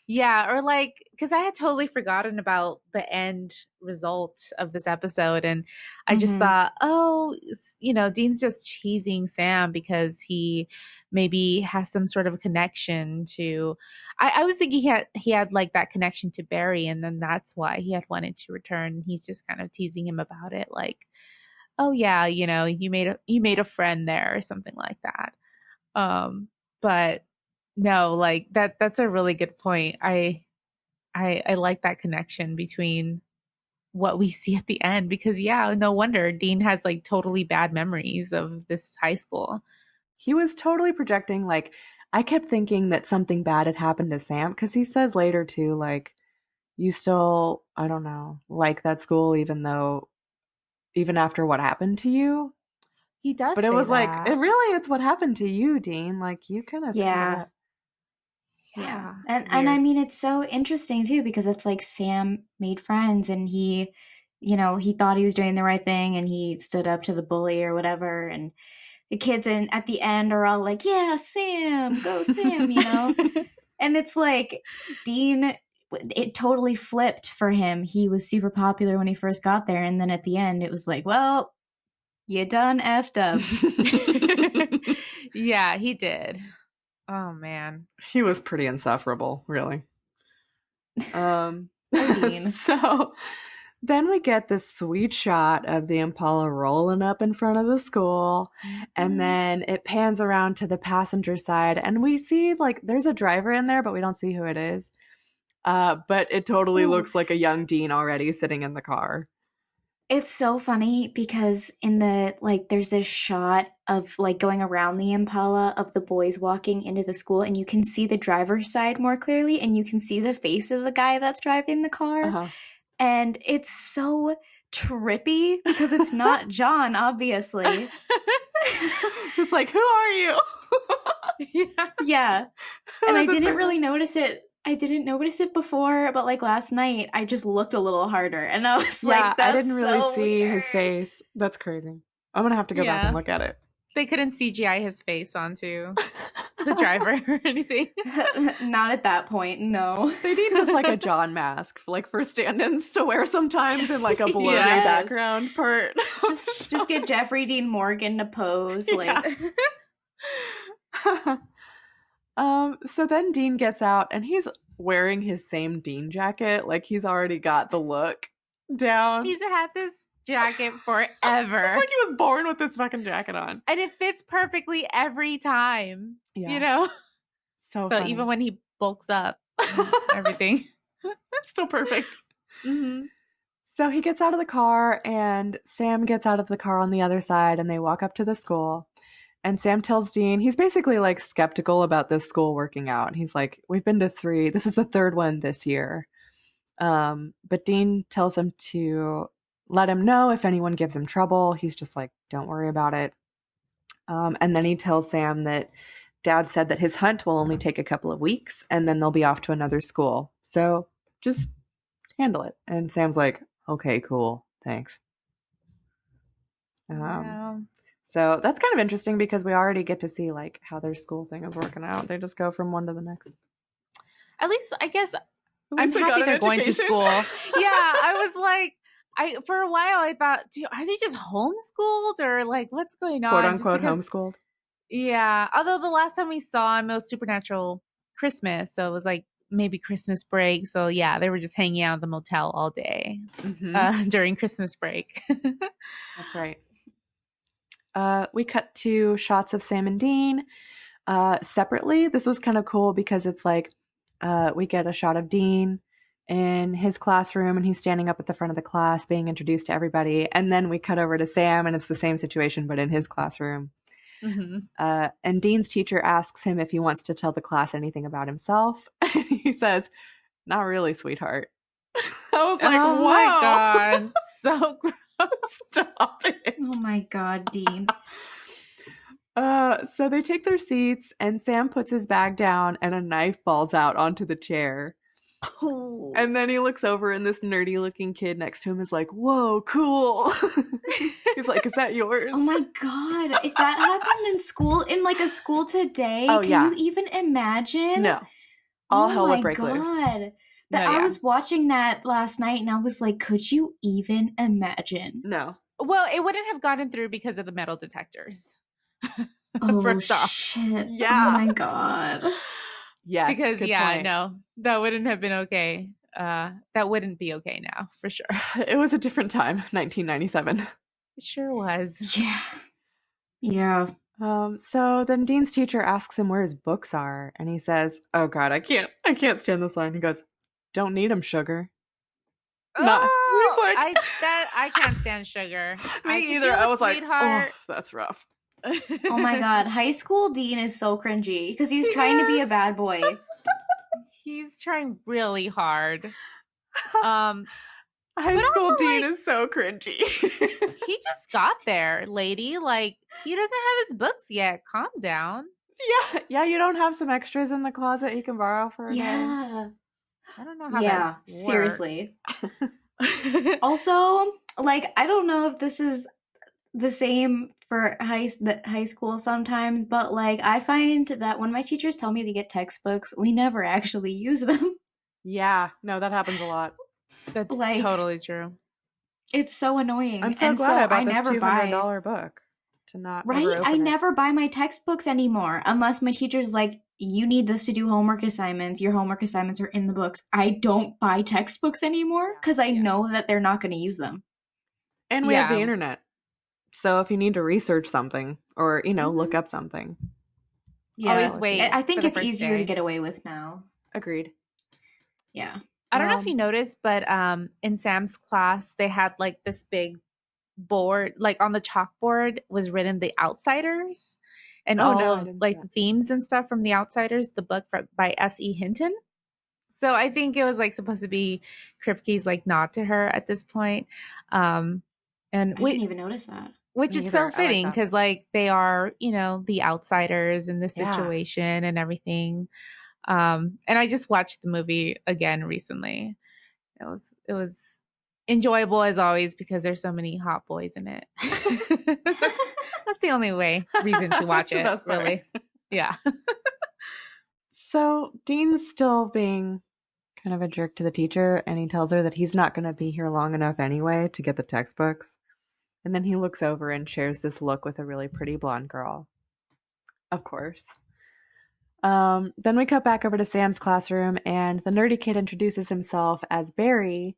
Speaker 3: Yeah, or like, because I had totally forgotten about the end result of this episode. And I just thought, oh, Dean's just cheesing Sam because he maybe has some sort of connection to, I was thinking he had like that connection to Barry. And then that's why he had wanted to return. He's just kind of teasing him about it. Like, oh yeah, you made a friend there or something like that. But no, like that's a really good point. I like that connection between what we see at the end, because no wonder Dean has like totally bad memories of this high school.
Speaker 2: He was totally projecting. Like, I kept thinking that something bad had happened to Sam, because he says later too, like, you still, I don't know, like that school even after what happened to you.
Speaker 3: He does,
Speaker 2: but it was that. Like, it's what happened to you, Dean. Like, you kind of screwed up.
Speaker 4: Yeah. And I mean, it's so interesting too, because it's like Sam made friends and he, he thought he was doing the right thing and he stood up to the bully or whatever. And the kids at the end are all like, yeah, Sam, go Sam, And it's like Dean, it totally flipped for him. He was super popular when he first got there. And then at the end, it was like, well, you done effed up.
Speaker 3: Yeah, he did. Oh man,
Speaker 2: he was pretty insufferable, really.
Speaker 4: Dean.
Speaker 2: So then we get this sweet shot of the Impala rolling up in front of the school, and then it pans around to the passenger side, and we see like there's a driver in there, but we don't see who it is. But it totally looks like a young Dean already sitting in the car.
Speaker 4: It's so funny because in the, like, there's this shot of, like, going around the Impala of the boys walking into the school, and you can see the driver's side more clearly, and you can see the face of the guy that's driving the car. And it's so trippy because it's not John, obviously.
Speaker 2: It's like, who are you?
Speaker 4: Yeah. And I didn't really notice it. I didn't notice it before, but like last night, I just looked a little harder, and I was like, "That's
Speaker 2: I didn't really
Speaker 4: so
Speaker 2: see
Speaker 4: weird.
Speaker 2: his face. That's crazy. I'm gonna have to go back and look at it.
Speaker 3: They couldn't CGI his face onto the driver or anything.
Speaker 4: Not at that point, no.
Speaker 2: They need just like a John mask, like for stand-ins to wear sometimes in like a blurry
Speaker 4: Yes.
Speaker 2: background part.
Speaker 4: Just get Jeffrey Dean Morgan to pose. Like,
Speaker 2: So then Dean gets out and he's wearing his same Dean jacket. Like he's already got the look down.
Speaker 3: He's had this jacket forever.
Speaker 2: It's like he was born with this fucking jacket on.
Speaker 3: And it fits perfectly every time.
Speaker 2: Yeah.
Speaker 3: You know?
Speaker 2: So
Speaker 3: So even when he bulks up and everything.
Speaker 2: still perfect. Mm-hmm. So he gets out of the car and Sam gets out of the car on the other side and they walk up to the school. And Sam tells Dean, he's basically like skeptical about this school working out. He's like, we've been to 3. This is the 3rd one this year. But Dean tells him to let him know if anyone gives him trouble. He's just like, don't worry about it. And then he tells Sam that Dad said that his hunt will only take a couple of weeks and then they'll be off to another school. So just handle it. And Sam's like, okay, cool. Thanks.
Speaker 3: Yeah.
Speaker 2: So that's kind of interesting because we already get to see like how their school thing is working out. They just go from one to the next.
Speaker 3: At least I guess
Speaker 2: At
Speaker 3: I'm
Speaker 2: least they got
Speaker 3: happy
Speaker 2: an
Speaker 3: they're going to
Speaker 2: education.
Speaker 3: school. Yeah, I was like, for a while I thought, are they just homeschooled or like what's going on?
Speaker 2: Quote
Speaker 3: Just
Speaker 2: unquote
Speaker 3: because-
Speaker 2: homeschooled.
Speaker 3: Yeah. Although the last time we saw him, it was Supernatural Christmas. So it was like maybe Christmas break. So yeah, they were just hanging out at the motel all day during Christmas break.
Speaker 2: That's right. We cut to shots of Sam and Dean separately. This was kind of cool because it's like we get a shot of Dean in his classroom and he's standing up at the front of the class being introduced to everybody. And then we cut over to Sam and it's the same situation, but in his classroom.
Speaker 3: Mm-hmm.
Speaker 2: And Dean's teacher asks him if he wants to tell the class anything about himself. And he says, not really, sweetheart. I was like,
Speaker 3: oh
Speaker 2: whoa.
Speaker 3: my God. So gross.
Speaker 2: Stop it.
Speaker 4: oh my God, Dean.
Speaker 2: So they take their seats and Sam puts his bag down and a knife falls out onto the chair.
Speaker 3: Oh.
Speaker 2: And then he looks over and this nerdy looking kid next to him is like, whoa, cool. He's like, is that yours?
Speaker 4: Oh my God. If that happened in school, in like a school today,
Speaker 2: Oh,
Speaker 4: can
Speaker 2: yeah.
Speaker 4: you even imagine?
Speaker 2: No. All
Speaker 4: Oh
Speaker 2: hell would
Speaker 4: my
Speaker 2: break loose.
Speaker 4: God.
Speaker 3: No,
Speaker 4: I
Speaker 3: yeah.
Speaker 4: was watching that last night and I was like, could you even imagine?
Speaker 2: No.
Speaker 3: Well, it wouldn't have gotten through because of the metal detectors.
Speaker 4: Oh,
Speaker 3: First off.
Speaker 4: shit.
Speaker 2: Yeah.
Speaker 4: Oh my God.
Speaker 2: Yes.
Speaker 3: Because
Speaker 2: good
Speaker 3: yeah,
Speaker 2: point.
Speaker 3: no, that wouldn't have been okay. That wouldn't be okay now, for sure.
Speaker 2: It was a different time, 1997.
Speaker 3: It sure was.
Speaker 4: Yeah. Yeah.
Speaker 2: So then Dean's teacher asks him where his books are, and he says, "Oh God, I can't stand this line." He goes, "Don't need them, sugar." Not-
Speaker 3: Oh,
Speaker 2: he's like-
Speaker 3: I can't stand sugar.
Speaker 2: Me
Speaker 3: I can
Speaker 2: either.
Speaker 3: deal
Speaker 2: I
Speaker 3: with
Speaker 2: was like,
Speaker 3: sweetheart.
Speaker 2: "Oh, that's rough."
Speaker 4: Oh my God. High school Dean is so cringy because he's trying to be a bad boy.
Speaker 3: He's trying really hard.
Speaker 2: High
Speaker 3: But
Speaker 2: school
Speaker 3: also,
Speaker 2: Dean
Speaker 3: like-
Speaker 2: is so cringy.
Speaker 3: He just got there, lady. Like, he doesn't have his books yet. Calm down.
Speaker 2: yeah. You don't have some extras in the closet you can borrow for a day?
Speaker 4: Yeah.
Speaker 3: I don't know how
Speaker 4: Yeah.
Speaker 3: that works.
Speaker 4: Seriously. Also, like, I don't know if this is the same for high school sometimes, but like, I find that when my teachers tell me to get textbooks, we never actually use them.
Speaker 2: Yeah, no, that happens a lot.
Speaker 3: That's
Speaker 4: Like-
Speaker 3: totally true.
Speaker 4: It's so annoying.
Speaker 2: I'm so
Speaker 4: and
Speaker 2: glad I bought
Speaker 4: I
Speaker 2: this
Speaker 4: never buy.
Speaker 2: $200 book to not
Speaker 4: Right?
Speaker 2: ever
Speaker 4: I
Speaker 2: open it.
Speaker 4: never buy my textbooks anymore unless my teacher's like, you need this to do homework assignments. Your homework assignments are in the books. I don't buy textbooks anymore because I
Speaker 3: Yeah.
Speaker 4: know that they're not going to use them.
Speaker 2: And we have the
Speaker 3: Yeah.
Speaker 2: internet. So if you need to research something or, look up something.
Speaker 3: Always wait.
Speaker 4: I think
Speaker 3: for the
Speaker 4: it's
Speaker 3: first
Speaker 4: easier to
Speaker 3: day.
Speaker 4: get away with now.
Speaker 2: Agreed.
Speaker 4: Yeah.
Speaker 3: I don't know if
Speaker 2: Um,
Speaker 3: you noticed, but in Sam's class, they had like this big board, like on the chalkboard was written "The Outsiders," and
Speaker 2: Oh,
Speaker 3: all
Speaker 2: no, I
Speaker 3: of
Speaker 2: didn't see
Speaker 3: like
Speaker 2: that.
Speaker 3: the themes and stuff from "The Outsiders," the book by S.E. Hinton. So I think it was like supposed to be Kripke's like nod to her at this point, and
Speaker 4: I didn't even notice that.
Speaker 3: which
Speaker 2: Me
Speaker 3: it's
Speaker 2: either. I
Speaker 3: so
Speaker 2: like
Speaker 3: fitting
Speaker 2: that.
Speaker 3: because like they are the outsiders in this
Speaker 2: Yeah.
Speaker 3: situation and everything. And I just watched the movie again recently. It was enjoyable as always because there's so many hot boys in it. that's the only reason to watch
Speaker 2: That's the
Speaker 3: it,
Speaker 2: best part.
Speaker 3: really. Yeah.
Speaker 2: So Dean's still being kind of a jerk to the teacher, and he tells her that he's not going to be here long enough anyway to get the textbooks. And then he looks over and shares this look with a really pretty blonde girl. Of course. Then we cut back over to Sam's classroom, and the nerdy kid introduces himself as Barry.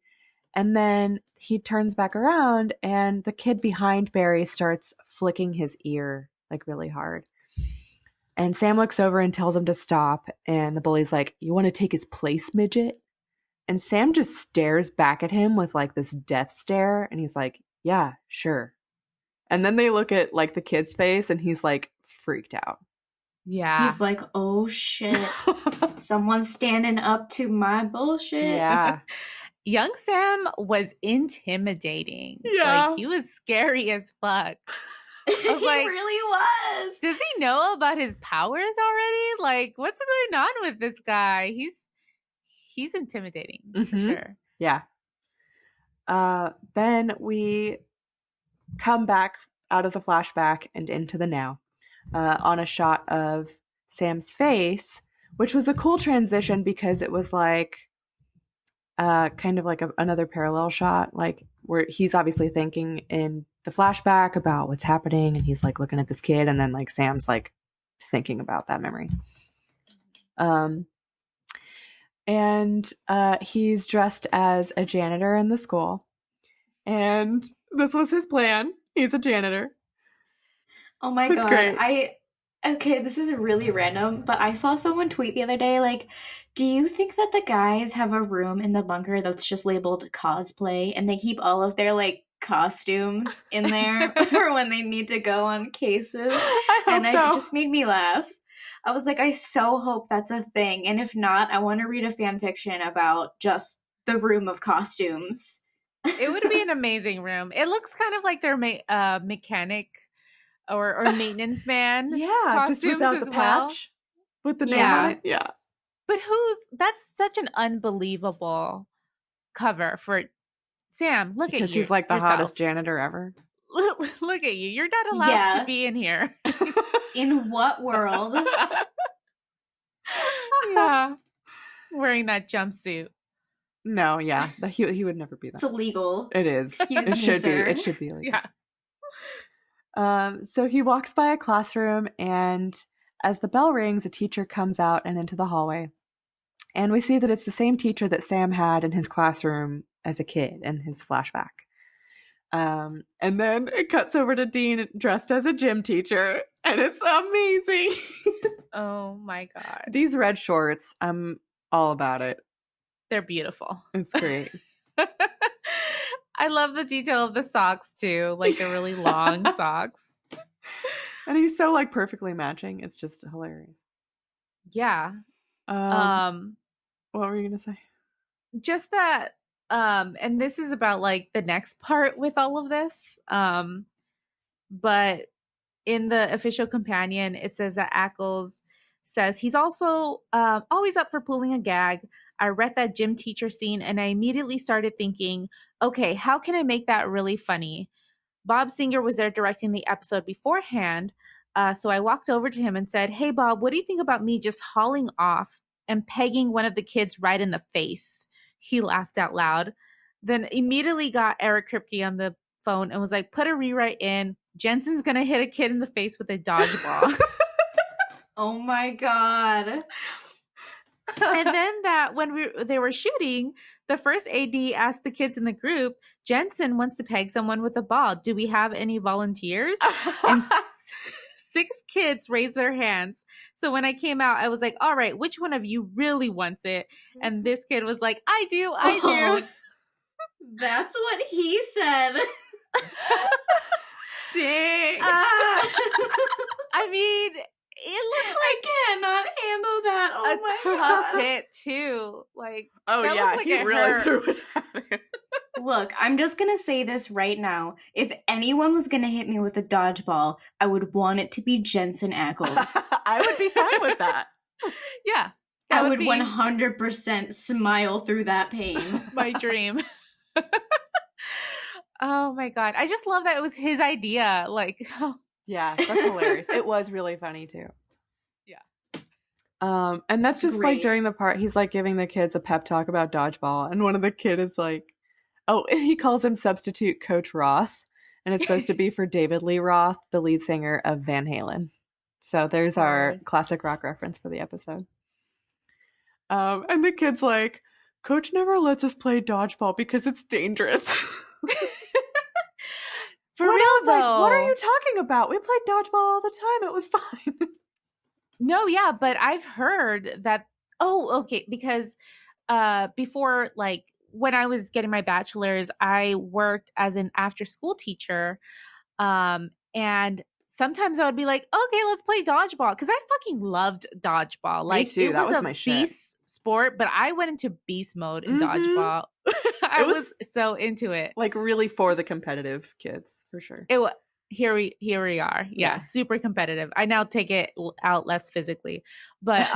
Speaker 2: And then he turns back around, and the kid behind Barry starts flicking his ear, like, really hard. And Sam looks over and tells him to stop, and the bully's like, "You want to take his place, midget?" And Sam just stares back at him with, like, this death stare, and he's like, "Yeah, sure." And then they look at, like, the kid's face, and he's, like, freaked out.
Speaker 3: Yeah.
Speaker 4: He's like, oh shit, someone's standing up to my bullshit.
Speaker 2: Yeah.
Speaker 3: Young Sam was intimidating.
Speaker 2: Yeah.
Speaker 3: Like, he was scary as fuck.
Speaker 4: He
Speaker 3: was like,
Speaker 4: really was.
Speaker 3: Does he know about his powers already? Like, what's going on with this guy? He's intimidating for
Speaker 2: Mhm.
Speaker 3: sure.
Speaker 2: Yeah. Then we come back out of the flashback and into the now on a shot of Sam's face, which was a cool transition because it was like kind of like another parallel shot, like where he's obviously thinking in the flashback about what's happening, and he's like looking at this kid, and then like Sam's like thinking about that memory. And he's dressed as a janitor in the school, and this was his plan. He's a janitor.
Speaker 4: Oh my
Speaker 2: That's
Speaker 4: god.
Speaker 2: great.
Speaker 4: Okay, this is really random, but I saw someone tweet the other day, like, do you think that the guys have a room in the bunker that's just labeled cosplay and they keep all of their, like, costumes in there for when they need to go on cases?
Speaker 2: I hope
Speaker 4: And
Speaker 2: so.
Speaker 4: it just made me laugh. I was like, I so hope that's a thing. And if not, I want to read a fan fiction about just the room of costumes.
Speaker 3: It would be an amazing room. It looks kind of like their mechanic or maintenance man.
Speaker 2: Yeah, just
Speaker 3: costumes
Speaker 2: without
Speaker 3: as
Speaker 2: the
Speaker 3: well.
Speaker 2: patch with the name
Speaker 4: Yeah.
Speaker 2: on it. Yeah.
Speaker 3: But that's such an unbelievable cover for Sam. Look
Speaker 2: Because
Speaker 3: at you.
Speaker 2: he's like the
Speaker 3: yourself.
Speaker 2: hottest janitor ever.
Speaker 3: Look at you. You're not allowed
Speaker 4: Yeah.
Speaker 3: to be in here.
Speaker 4: In what world?
Speaker 3: Yeah. Wearing that jumpsuit.
Speaker 2: No, yeah. He would never be that.
Speaker 4: It's illegal.
Speaker 2: It is.
Speaker 4: Excuse
Speaker 2: It
Speaker 4: me,
Speaker 2: should
Speaker 4: sir.
Speaker 2: be. It should be illegal.
Speaker 3: Yeah.
Speaker 2: So he walks by a classroom, and as the bell rings, a teacher comes out and into the hallway. And we see that it's the same teacher that Sam had in his classroom as a kid in his flashback. And then it cuts over to Dean dressed as a gym teacher, and it's amazing.
Speaker 3: Oh my God.
Speaker 2: These red shorts, I'm all about it.
Speaker 3: They're beautiful.
Speaker 2: It's great.
Speaker 3: I love the detail of the socks too, like the really long socks.
Speaker 2: And he's so like perfectly matching. It's just hilarious.
Speaker 3: Yeah.
Speaker 2: What were you gonna say?
Speaker 3: Just that and this is about like the next part with all of this. But in the official companion, it says that Ackles says he's also always up for pulling a gag. I read that gym teacher scene and I immediately started thinking, okay, how can I make that really funny? Bob Singer was there directing the episode beforehand. So I walked over to him and said, hey, Bob, what do you think about me just hauling off and pegging one of the kids right in the face? He laughed out loud. Then immediately got Eric Kripke on the phone and was like, put a rewrite in. Jensen's going to hit a kid in the face with a dodgeball.
Speaker 4: Oh my God.
Speaker 3: And then that when they were shooting, the first AD asked the kids in the group, Jensen wants to peg someone with a ball. Do we have any volunteers? And 6 kids raised their hands. So when I came out, I was like, all right, which one of you really wants it? And this kid was like, I do.
Speaker 4: That's what he said.
Speaker 2: Dang.
Speaker 3: I mean, it looked
Speaker 4: I cannot handle that. Oh
Speaker 3: like
Speaker 4: my
Speaker 3: a tough
Speaker 4: God.
Speaker 3: hit too. Like,
Speaker 2: Oh
Speaker 3: that
Speaker 2: yeah,
Speaker 3: looked like
Speaker 2: he
Speaker 3: it
Speaker 2: really
Speaker 3: hurt.
Speaker 2: threw it at him.
Speaker 4: Look, I'm just gonna say this right now. If anyone was gonna hit me with a dodgeball, I would want it to be Jensen Ackles.
Speaker 2: I would be fine with that.
Speaker 3: Yeah.
Speaker 4: I
Speaker 3: That
Speaker 4: would
Speaker 3: be
Speaker 4: 100% smile through that pain.
Speaker 3: my dream. Oh my God. I just love that it was his idea. Like,
Speaker 2: Yeah, that's hilarious. It was really funny too. And that's just like
Speaker 4: Great.
Speaker 2: during the part he's like giving the kids a pep talk about dodgeball, and one of the kid is like, oh, he calls him substitute Coach Roth, and it's supposed to be for David Lee Roth, the lead singer of Van Halen. So there's our
Speaker 3: course.
Speaker 2: classic rock reference for the episode. And the kid's like, Coach never lets us play dodgeball because it's dangerous.
Speaker 3: For
Speaker 2: When
Speaker 3: real
Speaker 2: I was
Speaker 3: though.
Speaker 2: like, what are you talking about? We played dodgeball all the time. It was fine.
Speaker 3: No, yeah, but I've heard that. Oh, okay, because before, like when I was getting my bachelor's, I worked as an after-school teacher, and sometimes I would be like, okay, let's play dodgeball, because I fucking loved dodgeball. Like
Speaker 2: too.
Speaker 3: it
Speaker 2: That was
Speaker 3: a
Speaker 2: my shit.
Speaker 3: beast sport, but I went into beast mode in
Speaker 2: Mhm.
Speaker 3: dodgeball. I
Speaker 2: was-
Speaker 3: was so into it.
Speaker 2: Like really for the competitive kids, for sure.
Speaker 3: It was. Here we are. Yeah,
Speaker 2: Yeah.
Speaker 3: super competitive. I now take it out less physically, but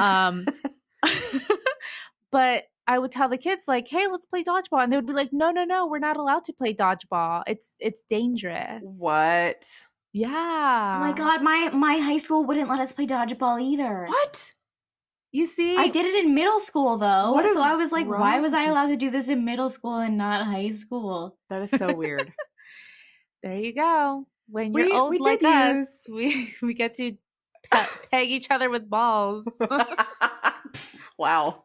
Speaker 3: but I would tell the kids like, "Hey, let's play dodgeball," and they would be like, "No, we're not allowed to play dodgeball. It's dangerous."
Speaker 2: What?
Speaker 3: Yeah.
Speaker 4: Oh my god, my high school wouldn't let us play dodgeball either.
Speaker 2: What?
Speaker 3: You see,
Speaker 4: I did it in middle school though.
Speaker 2: What is
Speaker 4: So I was like, why
Speaker 2: wrong
Speaker 4: was I
Speaker 2: with you?
Speaker 4: allowed to do this in middle school and not high school?
Speaker 2: That is so weird.
Speaker 3: There you go. When
Speaker 2: We-
Speaker 3: you're old
Speaker 2: we
Speaker 3: like
Speaker 2: did
Speaker 3: us, we get to peg each other with balls.
Speaker 2: Wow.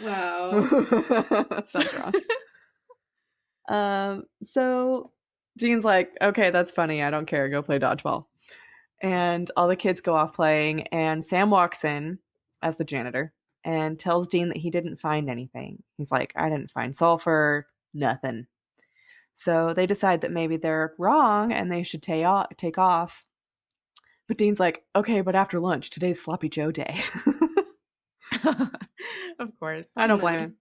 Speaker 4: Wow.
Speaker 2: That sounds wrong. So Jean's like, okay, that's funny. I don't care. Go play dodgeball. And all the kids go off playing, and Sam walks in as the janitor and tells Dean that he didn't find anything. He's like, I didn't find sulfur, nothing. So they decide that maybe they're wrong and they should take off. But Dean's like, okay, but after lunch, today's Sloppy Joe Day.
Speaker 3: Of course.
Speaker 2: I don't blame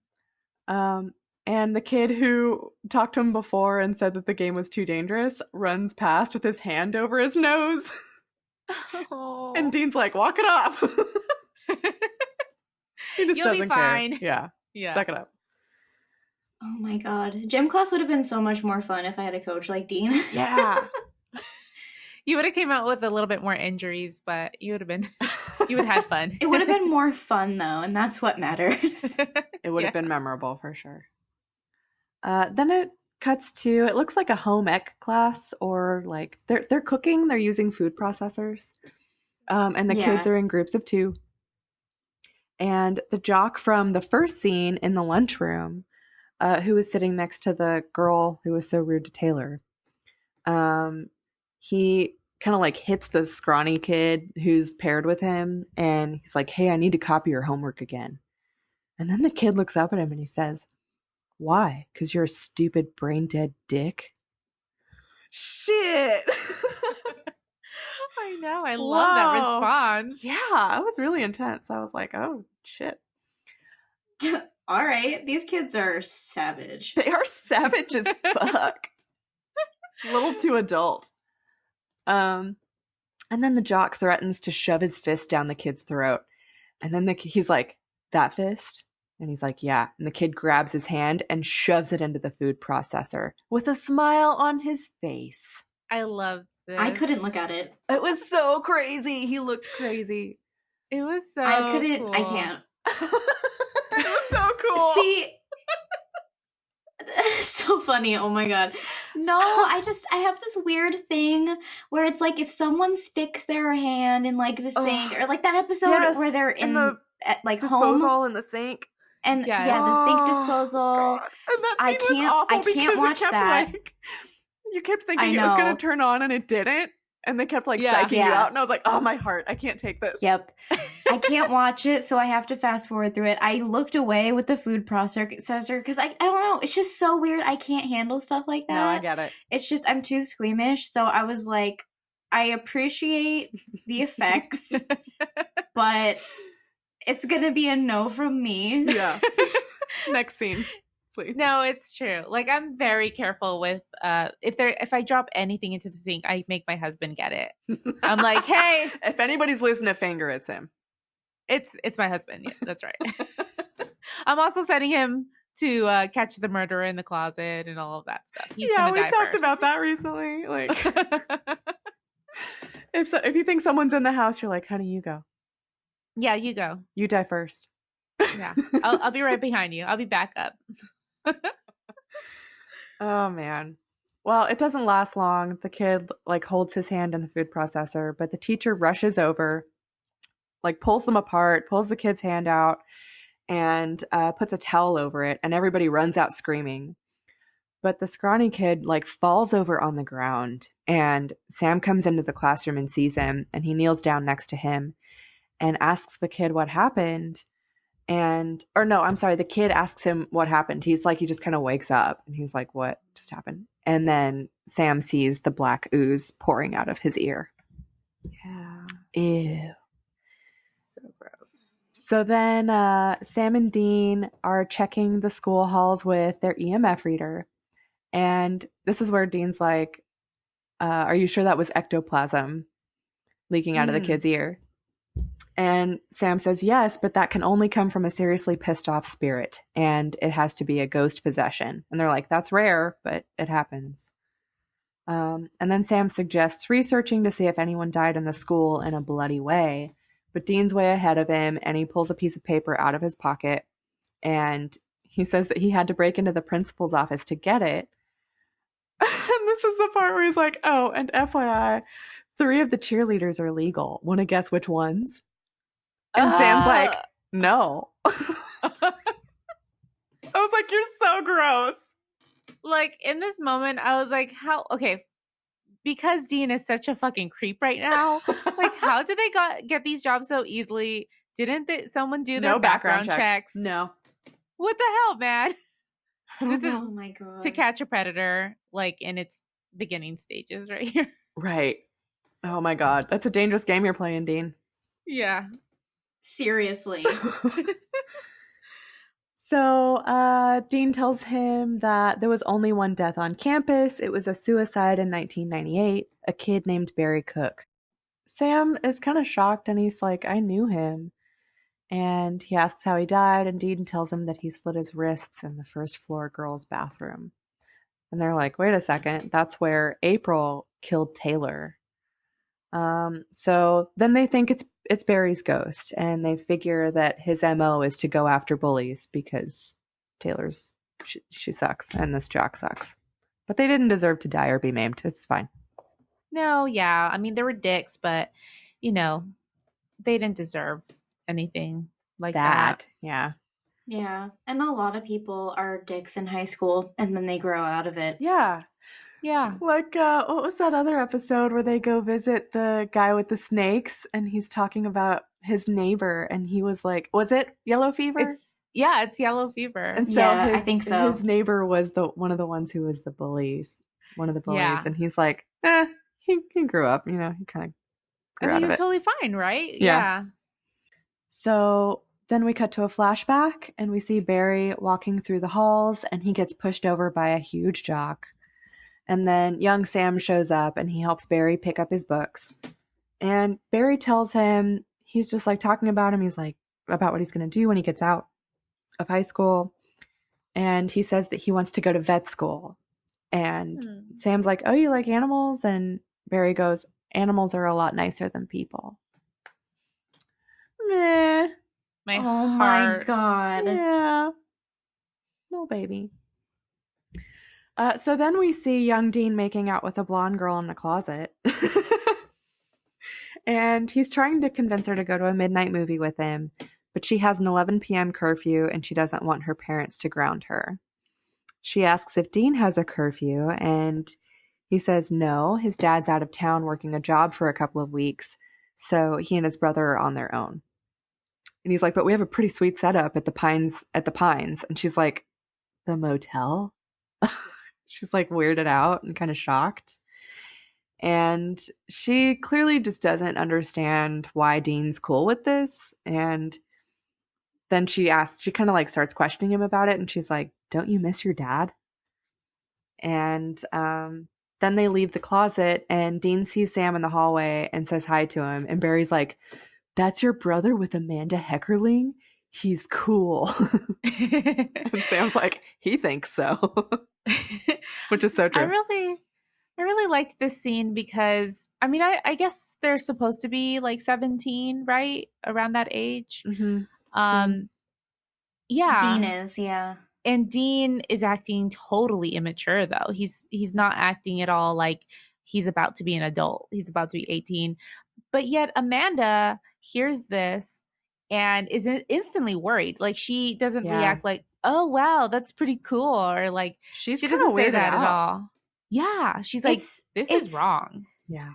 Speaker 2: him. And the kid who talked to him before and said that the game was too dangerous runs past with his hand over his nose.
Speaker 3: Oh.
Speaker 2: And Dean's like, walk it off. He just
Speaker 3: You'll be
Speaker 2: doesn't
Speaker 3: fine.
Speaker 2: care.
Speaker 3: Yeah.
Speaker 2: Suck it up.
Speaker 4: Oh my god. Gym class would have been so much more fun if I had a coach like Dean.
Speaker 2: Yeah.
Speaker 3: You would have came out with a little bit more injuries, but you would have had fun.
Speaker 4: It would have been more fun though, and that's what matters.
Speaker 2: It would have
Speaker 3: Yeah.
Speaker 2: been memorable for sure. Then it cuts to, it looks like a home ec class, or like they're cooking, they're using food processors. And the kids
Speaker 4: Yeah.
Speaker 2: are in groups of 2. And the jock from the first scene in the lunchroom, who was sitting next to the girl who was so rude to Taylor, he kind of like hits the scrawny kid who's paired with him, and he's like, hey, I need to copy your homework again. And then the kid looks up at him and he says, why? Because you're a stupid brain dead dick? Shit.
Speaker 3: I know. I love that
Speaker 2: Whoa.
Speaker 3: response.
Speaker 2: Yeah, it was really intense. I was like, oh, shit.
Speaker 4: All right, these kids are savage.
Speaker 2: They are savage as fuck. A little too adult. And then the jock threatens to shove his fist down the kid's throat. And then he's like, that fist? And he's like, yeah. And the kid grabs his hand and shoves it into the food processor with a smile on his face.
Speaker 3: I love this.
Speaker 4: I couldn't look at it.
Speaker 2: It was so crazy. He looked crazy.
Speaker 3: It was so
Speaker 4: I couldn't.
Speaker 3: cool.
Speaker 4: I can't.
Speaker 2: It was so cool.
Speaker 4: See, so funny. Oh my god. No, I have this weird thing where it's like if someone sticks their hand in like the sink, or like that episode
Speaker 2: Yes,
Speaker 4: where they're in
Speaker 2: the
Speaker 4: at, like
Speaker 2: disposal
Speaker 4: home,
Speaker 2: in the sink.
Speaker 4: and
Speaker 3: Yes.
Speaker 4: yeah, the sink
Speaker 2: Oh,
Speaker 4: disposal.
Speaker 2: God. And that
Speaker 4: I
Speaker 2: scene was
Speaker 4: can't-
Speaker 2: awful
Speaker 4: I can't
Speaker 2: because
Speaker 4: watch
Speaker 2: it kept,
Speaker 4: that.
Speaker 2: like, you kept thinking
Speaker 4: I
Speaker 2: it was going
Speaker 4: know.
Speaker 2: to turn on and it didn't. And they kept like
Speaker 3: Yeah.
Speaker 2: psyching you
Speaker 4: Yeah.
Speaker 2: out. And I was like, oh, my heart. I can't take this.
Speaker 4: Yep. I can't watch it, so I have to fast forward through it. I looked away with the food processor because I don't know. It's just so weird. I can't handle stuff like that.
Speaker 2: No, I get it.
Speaker 4: It's just I'm too squeamish, so I was like, I appreciate the effects, but it's gonna be a no from me.
Speaker 2: Yeah. Next scene, please.
Speaker 3: No, it's true. Like I'm very careful with if I drop anything into the sink, I make my husband get it. I'm like, hey,
Speaker 2: If anybody's losing a finger, it's him.
Speaker 3: it's my husband. Yeah, that's right. I'm also sending him to catch the murderer in the closet and all of that stuff. He's
Speaker 2: yeah,
Speaker 3: gonna
Speaker 2: we
Speaker 3: die
Speaker 2: talked
Speaker 3: first.
Speaker 2: about that recently. Like, if you think someone's in the house, you're like, honey, you go.
Speaker 3: Yeah, you go.
Speaker 2: You die first.
Speaker 3: Yeah. I'll be right behind you. I'll be back up.
Speaker 2: Oh, man. Well, it doesn't last long. The kid like holds his hand in the food processor, but the teacher rushes over, like pulls them apart, pulls the kid's hand out, and puts a towel over it, and everybody runs out screaming. But the scrawny kid like falls over on the ground, and Sam comes into the classroom and sees him, and he kneels down next to him and asks the kid what happened. Or no, I'm sorry, the kid asks him what happened. He's like, he just kind of wakes up and he's like, what just happened? And then Sam sees the black ooze pouring out of his ear.
Speaker 3: Yeah.
Speaker 2: Ew.
Speaker 3: So gross.
Speaker 2: So then Sam and Dean are checking the school halls with their EMF reader. And this is where Dean's like, are you sure that was ectoplasm leaking out of the kid's ear? And Sam says, yes, but that can only come from a seriously pissed off spirit, and it has to be a ghost possession. And they're like, that's rare, but it happens. And then Sam suggests researching to see if anyone died in the school in a bloody way. But Dean's way ahead of him, and he pulls a piece of paper out of his pocket, and he says that he had to break into the principal's office to get it. And this is the part where he's like, oh, and FYI, 3 of the cheerleaders are legal. Want to guess which ones? And Sam's like, no. I was like, you're so gross.
Speaker 3: Like, in this moment, I was like, okay, because Dean is such a fucking creep right now, like, how did they get these jobs so easily? Didn't someone do their background checks?
Speaker 2: No.
Speaker 3: What the hell, man? This is
Speaker 4: Oh my God.
Speaker 3: To Catch a Predator, like, in its beginning stages right here.
Speaker 2: Right. Oh my God. That's a dangerous game you're playing, Dean.
Speaker 3: Yeah.
Speaker 4: Seriously.
Speaker 2: So Dean tells him that there was only one death on campus. It was a suicide in 1998, a kid named Barry Cook. Sam is kind of shocked, and he's like, I knew him. And he asks how he died, and Dean tells him that he slit his wrists in the first floor girls' bathroom. And they're like, wait a second, that's where April killed Taylor. So then they think it's Barry's ghost, and they figure that his MO is to go after bullies because Taylor's she sucks and this jock sucks. But they didn't deserve to die or be maimed. It's fine.
Speaker 3: No, yeah. I mean, they were dicks, but, you know, they didn't deserve anything like that.
Speaker 2: Yeah.
Speaker 4: Yeah. And a lot of people are dicks in high school and then they grow out of it.
Speaker 2: Yeah.
Speaker 3: Yeah.
Speaker 2: Like, what was that other episode where they go visit the guy with the snakes, and he's talking about his neighbor, and he was like, was it yellow fever?
Speaker 3: It's yellow fever.
Speaker 2: And so
Speaker 4: Yeah, I think so.
Speaker 2: His neighbor was one of the ones who was one of the bullies.
Speaker 3: Yeah.
Speaker 2: And he's like, he grew up, he kind of grew out
Speaker 3: And he
Speaker 2: of
Speaker 3: was
Speaker 2: it.
Speaker 3: totally fine, right?
Speaker 2: Yeah. So then we cut to a flashback, and we see Barry walking through the halls, and he gets pushed over by a huge jock. And then young Sam shows up, and he helps Barry pick up his books. And Barry tells him, he's just like talking about him. He's like, about what he's going to do when he gets out of high school. And he says that he wants to go to vet school. And Sam's like, oh, you like animals? And Barry goes, animals are a lot nicer than people. Meh.
Speaker 3: My
Speaker 4: Oh
Speaker 3: heart.
Speaker 4: my God.
Speaker 2: Yeah. No, baby. So then we see young Dean making out with a blonde girl in the closet. And he's trying to convince her to go to a midnight movie with him, but she has an 11 p.m. curfew, and she doesn't want her parents to ground her. She asks if Dean has a curfew, and he says no. His dad's out of town working a job for a couple of weeks, so he and his brother are on their own. And he's like, but we have a pretty sweet setup at the Pines. And she's like, the motel? She's like weirded out and kind of shocked. And she clearly just doesn't understand why Dean's cool with this. And then she kind of like starts questioning him about it. And she's like, don't you miss your dad? And then they leave the closet, and Dean sees Sam in the hallway and says hi to him. And Barry's like, that's your brother with Amanda Heckerling? He's cool. And Sam's like, he thinks so. Which is so true.
Speaker 3: I really liked this scene because, I mean, I guess they're supposed to be like 17, right? Around that age.
Speaker 2: Mm-hmm.
Speaker 3: Um,
Speaker 4: Dean
Speaker 3: yeah.
Speaker 4: is, yeah.
Speaker 3: And Dean is acting totally immature though. He's not acting at all like he's about to be an adult. He's about to be 18. But yet Amanda hears this and is instantly worried. Like she doesn't
Speaker 2: Yeah.
Speaker 3: react like, "Oh wow, that's pretty cool," or like
Speaker 2: She's
Speaker 3: she
Speaker 2: kind
Speaker 3: doesn't
Speaker 2: of
Speaker 3: say
Speaker 2: weirded
Speaker 3: that at
Speaker 2: out.
Speaker 3: all. Yeah, she's like, "This is wrong."
Speaker 2: Yeah.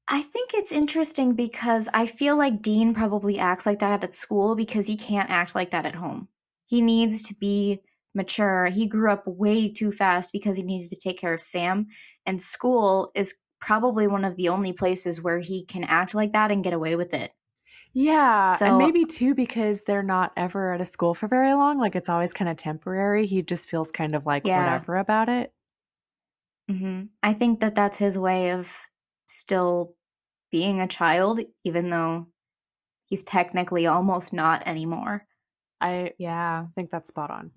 Speaker 4: I think it's interesting because I feel like Dean probably acts like that at school because he can't act like that at home. He needs to be mature. He grew up way too fast because he needed to take care of Sam, and school is probably one of the only places where he can act like that and get away with it.
Speaker 2: Yeah, and
Speaker 4: So
Speaker 2: maybe too because they're not ever at a school for very long. Like it's always kind of temporary. He just feels kind of like
Speaker 4: yeah,
Speaker 2: whatever about it.
Speaker 4: I think that that's his way of still being a child, even though he's technically almost not anymore.
Speaker 2: I
Speaker 3: Yeah.
Speaker 2: think that's spot on.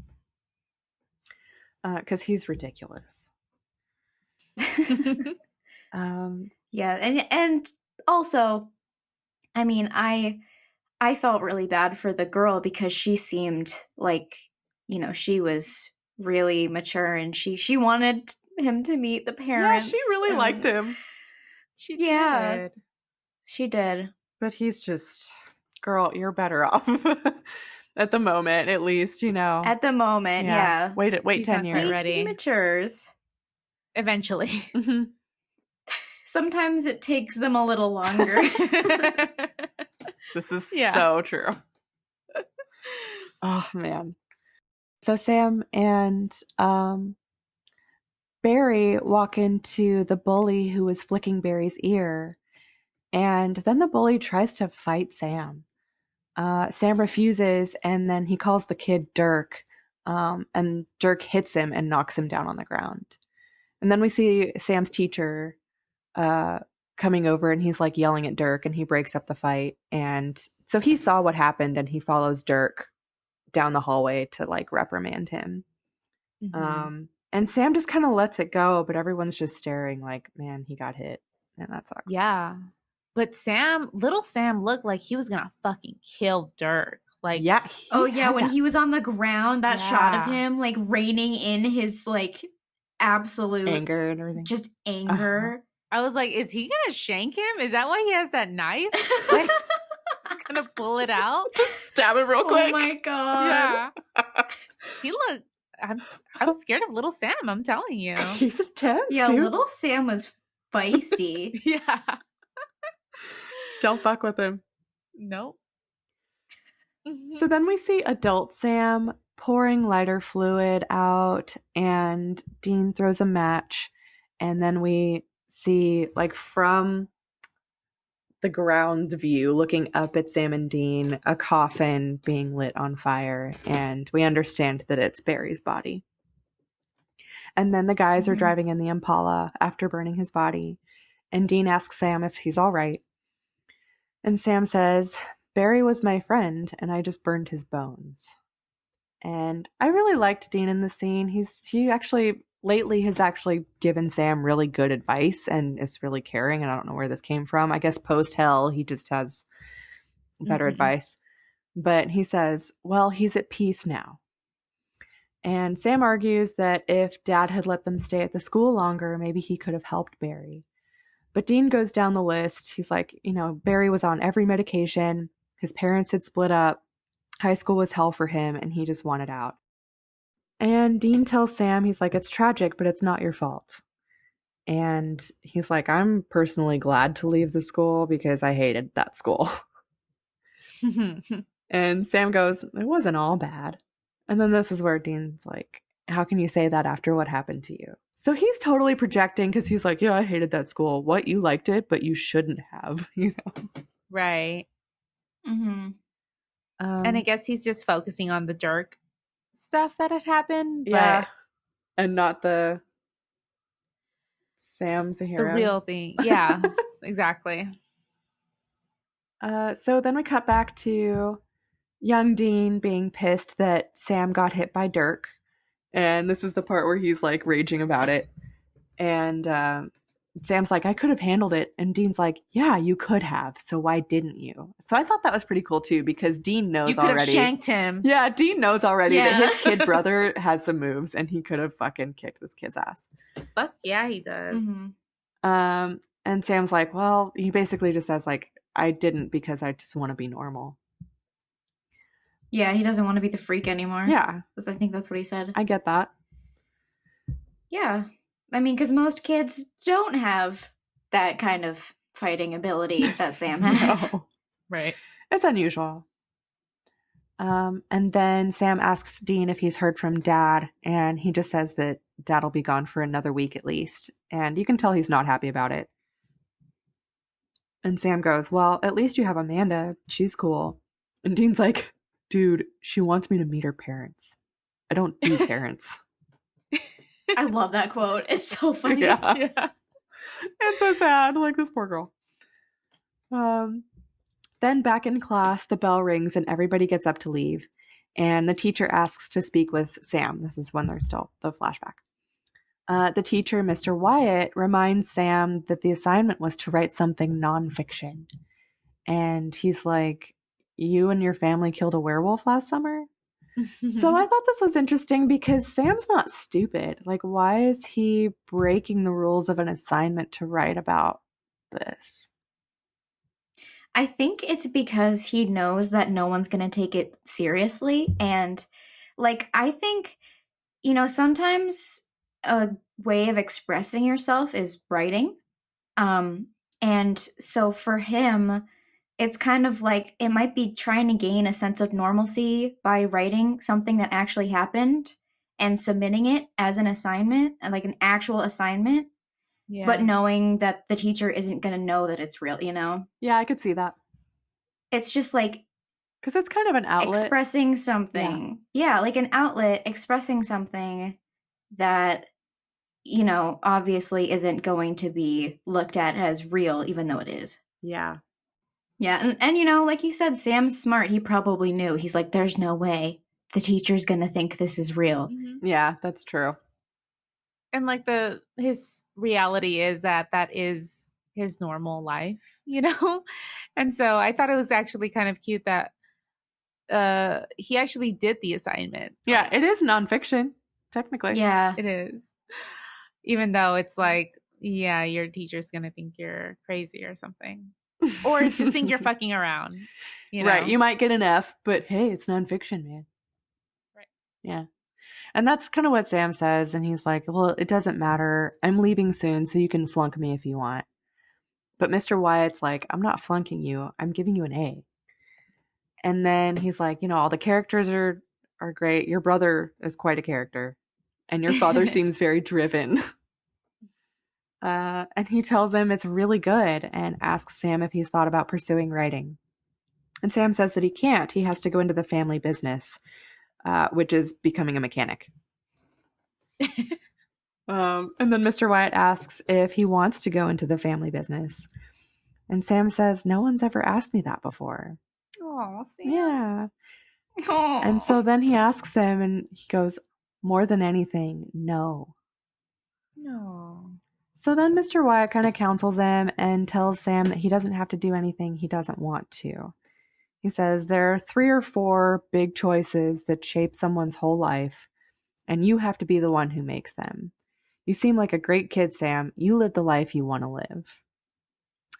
Speaker 2: Because he's ridiculous.
Speaker 4: Yeah, and also, I mean, I felt really bad for the girl because she seemed like, she was really mature and she wanted him to meet the parents.
Speaker 2: Yeah, she really liked
Speaker 4: and-
Speaker 2: him.
Speaker 3: She
Speaker 4: Yeah.
Speaker 3: did.
Speaker 4: She did.
Speaker 2: But he's just, girl, you're better off. At the moment, at least,
Speaker 4: At the moment, yeah.
Speaker 2: Wait
Speaker 3: He's
Speaker 2: 10
Speaker 3: not quite
Speaker 2: years.
Speaker 3: ready.
Speaker 4: He matures.
Speaker 3: Eventually.
Speaker 2: Mhm.
Speaker 4: Sometimes it takes them a little longer.
Speaker 2: This is
Speaker 3: Yeah.
Speaker 2: so true. Oh, man. So Sam and Barry walk into the bully who was flicking Barry's ear. And then the bully tries to fight Sam. Sam refuses, and then he calls the kid Dirk. And Dirk hits him and knocks him down on the ground. And then we see Sam's teacher coming over, and he's like yelling at Dirk, and he breaks up the fight. And so he saw what happened, and he follows Dirk down the hallway to like reprimand him.
Speaker 3: Mhm.
Speaker 2: And Sam just kind of lets it go, but everyone's just staring like, man, he got hit. And that sucks.
Speaker 3: Yeah. But little Sam looked like he was gonna fucking kill Dirk. Like,
Speaker 2: Yeah.
Speaker 4: Oh yeah, when he was on the ground, that shot of
Speaker 3: Yeah.
Speaker 4: him like reining in his like absolute
Speaker 2: anger and everything.
Speaker 4: just anger.
Speaker 3: I was like, is he gonna shank him? Is that why he has that knife? Like, he's gonna pull it out?
Speaker 2: Just stab him real quick.
Speaker 4: Oh my god.
Speaker 3: Yeah. He looked. I'm scared of little Sam. I'm telling you.
Speaker 2: He's intense,
Speaker 4: Yeah,
Speaker 2: dude.
Speaker 4: little Sam was feisty.
Speaker 3: Yeah.
Speaker 2: Don't fuck with him.
Speaker 3: Nope.
Speaker 2: So then we see adult Sam pouring lighter fluid out, and Dean throws a match. And then we see, like, from the ground view, looking up at Sam and Dean, a coffin being lit on fire. And we understand that it's Barry's body. And then the guys are
Speaker 4: Mhm.
Speaker 2: driving in the Impala after burning his body. And Dean asks Sam if he's all right. And Sam says, Barry was my friend, and I just burned his bones. And I really liked Dean in the scene. He actually lately has actually given Sam really good advice and is really caring, and I don't know where this came from. I guess post hell he just has better
Speaker 3: Mhm.
Speaker 2: advice. But he says, well, he's at peace now. And Sam argues that if Dad had let them stay at the school longer, maybe he could have helped Barry. But Dean goes down the list. He's like, Barry was on every medication. His parents had split up. High school was hell for him, and he just wanted out. And Dean tells Sam, he's like, it's tragic, but it's not your fault. And he's like, I'm personally glad to leave the school because I hated that school. And Sam goes, it wasn't all bad. And then this is where Dean's like, how can you say that after what happened to you? So he's totally projecting because he's like, yeah, I hated that school. What? You liked it, but you shouldn't have,
Speaker 3: Right.
Speaker 4: Mm-hmm.
Speaker 3: And I guess he's just focusing on the Dirk stuff that had happened.
Speaker 2: Yeah.
Speaker 3: But
Speaker 2: And not the Sam's a
Speaker 3: the
Speaker 2: hero.
Speaker 3: real thing. Yeah, exactly.
Speaker 2: So then we cut back to young Dean being pissed that Sam got hit by Dirk. And this is the part where he's like raging about it. And Sam's like, I could have handled it. And Dean's like, yeah, you could have. So why didn't you? So I thought that was pretty cool too, because Dean knows
Speaker 3: You could have
Speaker 2: already.
Speaker 3: shanked him.
Speaker 2: Yeah, Dean knows already that
Speaker 4: Yeah.
Speaker 2: his kid brother has some moves and he could have fucking kicked this kid's ass.
Speaker 3: Fuck yeah, he does.
Speaker 4: Mhm.
Speaker 2: And Sam's like, well, he basically just says, like, I didn't because I just want to be normal.
Speaker 4: Yeah, he doesn't want to be the freak anymore.
Speaker 2: Yeah,
Speaker 4: I think that's what he said.
Speaker 2: I get that.
Speaker 4: Yeah. I mean, because most kids don't have that kind of fighting ability that Sam has.
Speaker 2: No,
Speaker 3: Right.
Speaker 2: it's unusual. And then Sam asks Dean if he's heard from Dad, and he just says that Dad'll be gone for another week at least. And you can tell he's not happy about it. And Sam goes, well, at least you have Amanda. She's cool. And Dean's like, dude, she wants me to meet her parents. I don't do parents.
Speaker 4: I love that quote. It's so funny.
Speaker 2: Yeah.
Speaker 3: Yeah.
Speaker 2: It's so sad. Like, this poor girl. Then back in class, the bell rings and everybody gets up to leave. And the teacher asks to speak with Sam. This is when they're still the flashback. The teacher, Mr. Wyatt, reminds Sam that the assignment was to write something nonfiction. And he's like, you and your family killed a werewolf last summer? So I thought this was interesting because Sam's not stupid. Like, why is he breaking the rules of an assignment to write about this?
Speaker 4: I think it's because he knows that no one's going to take it seriously. And, like, I think, sometimes a way of expressing yourself is writing. And so for him, it's kind of like it might be trying to gain a sense of normalcy by writing something that actually happened and submitting it as an assignment, like an actual assignment,
Speaker 3: Yeah.
Speaker 4: but knowing that the teacher isn't going to know that it's real,
Speaker 2: Yeah, I could see that.
Speaker 4: It's just like
Speaker 2: Because it's kind of an outlet.
Speaker 4: expressing something. Yeah, like an outlet expressing something that, obviously isn't going to be looked at as real, even though it is.
Speaker 2: Yeah.
Speaker 4: Yeah, and like you said, Sam's smart. He probably knew. He's like, there's no way the teacher's gonna think this is real.
Speaker 3: Mhm.
Speaker 2: Yeah, that's true.
Speaker 3: And like his reality is that is his normal life, And so I thought it was actually kind of cute that he actually did the assignment.
Speaker 2: Yeah, it is nonfiction, technically.
Speaker 4: Yeah.
Speaker 3: It is. Even though it's like, yeah, your teacher's gonna think you're crazy or something. Or just think you're fucking around.
Speaker 2: Right. You might get an F, but hey, it's nonfiction, man.
Speaker 3: Right.
Speaker 2: Yeah. And that's kind of what Sam says. And he's like, well, it doesn't matter. I'm leaving soon, so you can flunk me if you want. But Mr. Wyatt's like, I'm not flunking you. I'm giving you an A. And then he's like, all the characters are great. Your brother is quite a character. And your father seems very driven. And he tells him it's really good and asks Sam if he's thought about pursuing writing. And Sam says that he can't. He has to go into the family business, which is becoming a mechanic. And then Mr. Wyatt asks if he wants to go into the family business. And Sam says, no one's ever asked me that before.
Speaker 3: Oh, Sam.
Speaker 2: Yeah.
Speaker 4: Aw.
Speaker 2: And so then he asks him and he goes, more than anything, no.
Speaker 3: No.
Speaker 2: So then Mr. Wyatt kind of counsels him and tells Sam that he doesn't have to do anything he doesn't want to. He says there are 3 or 4 big choices that shape someone's whole life, and you have to be the one who makes them. You seem like a great kid, Sam. You live the life you want to live.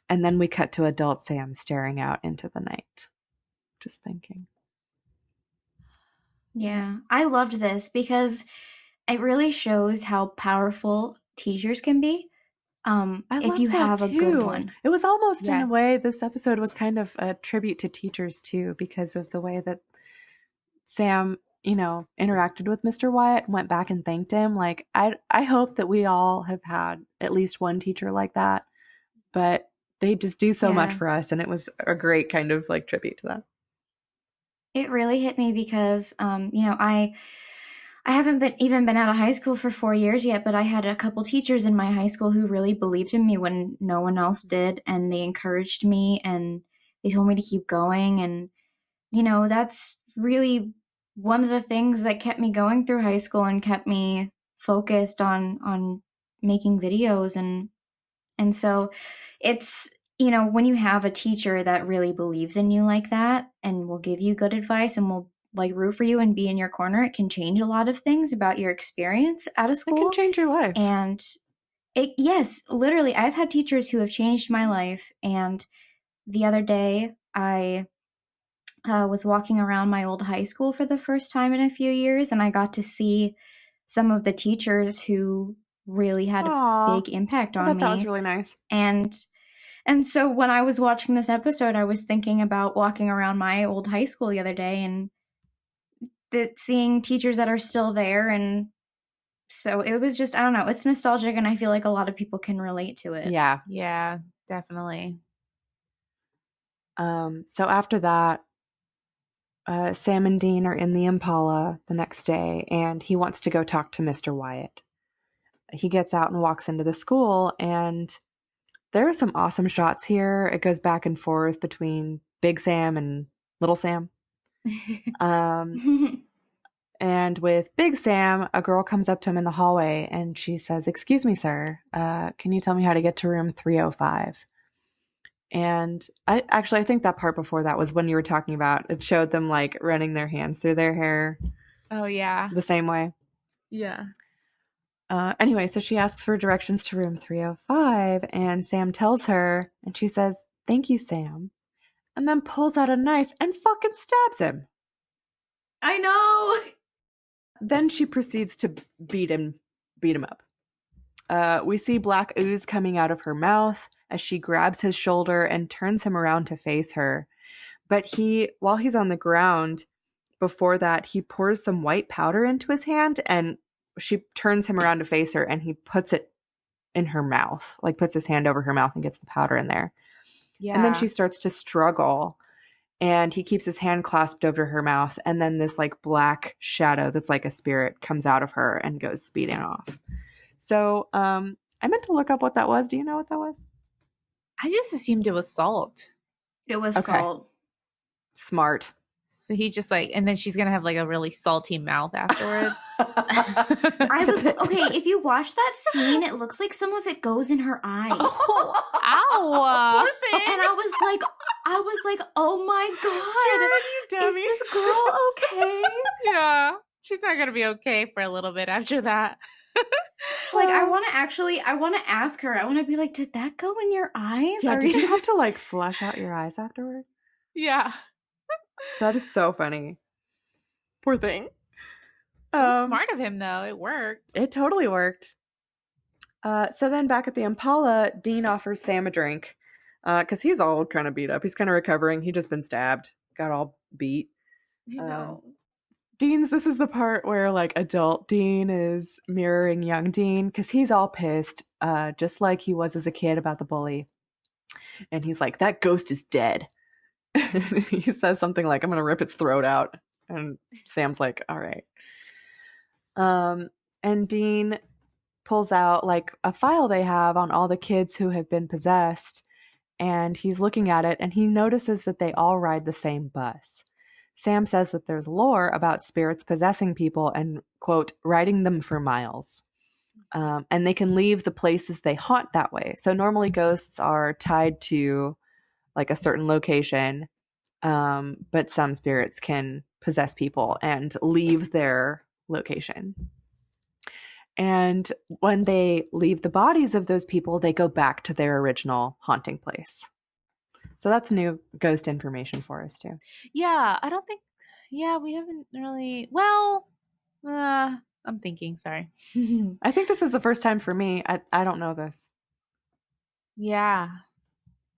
Speaker 2: And then we cut to adult Sam staring out into the night. Just thinking.
Speaker 4: Yeah, I loved this because it really shows how powerful teachers can be.
Speaker 2: I
Speaker 4: if
Speaker 2: love
Speaker 4: you
Speaker 2: that
Speaker 4: have a
Speaker 2: too.
Speaker 4: good one.
Speaker 2: It was almost in a way,
Speaker 3: Yes.
Speaker 2: this episode was kind of a tribute to teachers too, because of the way that Sam, interacted with Mr. Wyatt and went back and thanked him. Like, I hope that we all have had at least one teacher like that, but they just do so much
Speaker 4: Yeah.
Speaker 2: for us, and it was a great kind of like tribute to them.
Speaker 4: It really hit me because, I haven't been out of high school for 4 years yet, but I had a couple teachers in my high school who really believed in me when no one else did, and they encouraged me and they told me to keep going. And, that's really one of the things that kept me going through high school and kept me focused on making videos. And so it's, when you have a teacher that really believes in you like that and will give you good advice and will like root for you and be in your corner, it can change a lot of things about your experience out of
Speaker 2: It can
Speaker 4: school.
Speaker 2: change your life.
Speaker 4: And yes, literally, I've had teachers who have changed my life. And the other day, I was walking around my old high school for the first time in a few years, and I got to see some of the teachers who really had
Speaker 2: Aw,
Speaker 4: a big impact
Speaker 2: I
Speaker 4: on
Speaker 2: bet
Speaker 4: me.
Speaker 2: that was really nice.
Speaker 4: And so when I was watching this episode, I was thinking about walking around my old high school the other day and seeing teachers that are still there. And so it was just, I don't know, it's nostalgic, and I feel like a lot of people can relate to it.
Speaker 2: Yeah.
Speaker 3: Yeah, definitely.
Speaker 2: So after that, Sam and Dean are in the Impala the next day, and he wants to go talk to Mr. Wyatt. He gets out and walks into the school, and there are some awesome shots here. It goes back and forth between Big Sam and Little Sam. And with Big Sam, a girl comes up to him in the hallway and she says, "Excuse me, sir, can you tell me how to get to room 305? And I think that part before that was when you were talking about, it showed them like running their hands through their hair
Speaker 3: Oh, yeah.
Speaker 2: the same way.
Speaker 3: Yeah.
Speaker 2: Anyway, so she asks for directions to room 305, and Sam tells her, and she says, "Thank you, Sam," and then pulls out a knife and fucking stabs him.
Speaker 4: I know.
Speaker 2: Then she proceeds to beat him up. We see black ooze coming out of her mouth as she grabs his shoulder and turns him around to face her. But while he's on the ground, before that, he pours some white powder into his hand, and she turns him around to face her, and he puts it in her mouth, like puts his hand over her mouth and gets the powder in there.
Speaker 3: Yeah.
Speaker 2: And then she starts to struggle, and he keeps his hand clasped over her mouth, and then this like black shadow that's like a spirit comes out of her and goes speeding off. So I meant to look up what that was. Do you know what that was?
Speaker 3: I just assumed it was salt.
Speaker 4: It was
Speaker 2: Okay.
Speaker 4: salt.
Speaker 2: Smart.
Speaker 3: So he just like, and then she's going to have like a really salty mouth afterwards.
Speaker 4: I was okay. If you watch that scene, it looks like some of it goes in her eyes.
Speaker 3: Ow.
Speaker 2: Poor thing.
Speaker 4: And I was like, oh my god, is this girl okay?
Speaker 3: Yeah. She's not going to be okay for a little bit after that.
Speaker 4: Like, I want to ask her. I want to be like, did that go in your eyes?
Speaker 2: Yeah, did you have to like flush out your eyes afterward?
Speaker 3: Yeah.
Speaker 2: That is so funny. Poor thing.
Speaker 3: It was smart of him, though. It worked.
Speaker 2: It totally worked. So then back at the Impala, Dean offers Sam a drink because he's all kind of beat up. He's kind of recovering. He'd just been stabbed, got all beat.
Speaker 3: I know.
Speaker 2: This is the part where like adult Dean is mirroring young Dean because he's all pissed, just like he was as a kid about the bully. And he's like, "That ghost is dead." He says something like, "I'm going to rip its throat out." And Sam's like, "All right." And Dean pulls out like a file they have on all the kids who have been possessed. And he's looking at it and he notices that they all ride the same bus. Sam says that there's lore about spirits possessing people and, quote, riding them for miles. And they can leave the places they haunt that way. So normally ghosts are tied to like a certain location, but some spirits can possess people and leave their location. And when they leave the bodies of those people, they go back to their original haunting place. So that's new ghost information for us too.
Speaker 3: Yeah, I don't think. Yeah, we haven't really. Well, I'm thinking. Sorry.
Speaker 2: I think this is the first time for me. I don't know this.
Speaker 3: Yeah,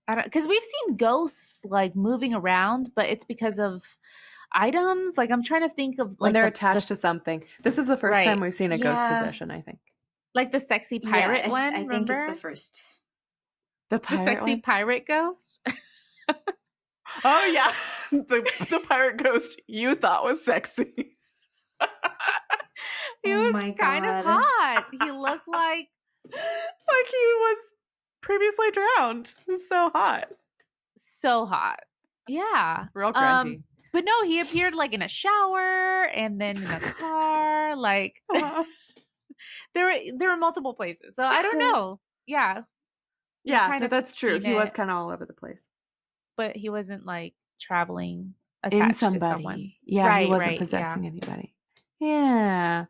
Speaker 3: I don't, because we've seen ghosts like moving around, but it's because of items. Like I'm trying to think of like
Speaker 2: When they're attached to something. This is the first
Speaker 3: Right.
Speaker 2: time we've seen a ghost
Speaker 4: Yeah.
Speaker 2: possession, I think.
Speaker 3: like the sexy pirate one.
Speaker 4: I think
Speaker 3: remember
Speaker 4: it's the first.
Speaker 2: The
Speaker 3: the
Speaker 2: pirate
Speaker 3: sexy
Speaker 2: one?
Speaker 3: pirate ghost?
Speaker 2: Oh yeah. the pirate ghost you thought was sexy.
Speaker 3: He
Speaker 4: Oh
Speaker 3: was
Speaker 4: my
Speaker 3: kind of
Speaker 4: God.
Speaker 3: hot. He looked like
Speaker 2: Like he was previously drowned. He's so hot.
Speaker 3: so hot. Yeah.
Speaker 2: Real grungy.
Speaker 3: But no, he appeared like in a shower and then in a car. Like there were multiple places. So I don't know. Yeah. We've
Speaker 2: Yeah,
Speaker 3: kind of
Speaker 2: that's true.
Speaker 3: seen
Speaker 2: He was
Speaker 3: it,
Speaker 2: kind of all over the place.
Speaker 3: but he wasn't like traveling
Speaker 2: In
Speaker 3: attached to someone.
Speaker 2: somebody. Yeah, he wasn't possessing anybody. Yeah.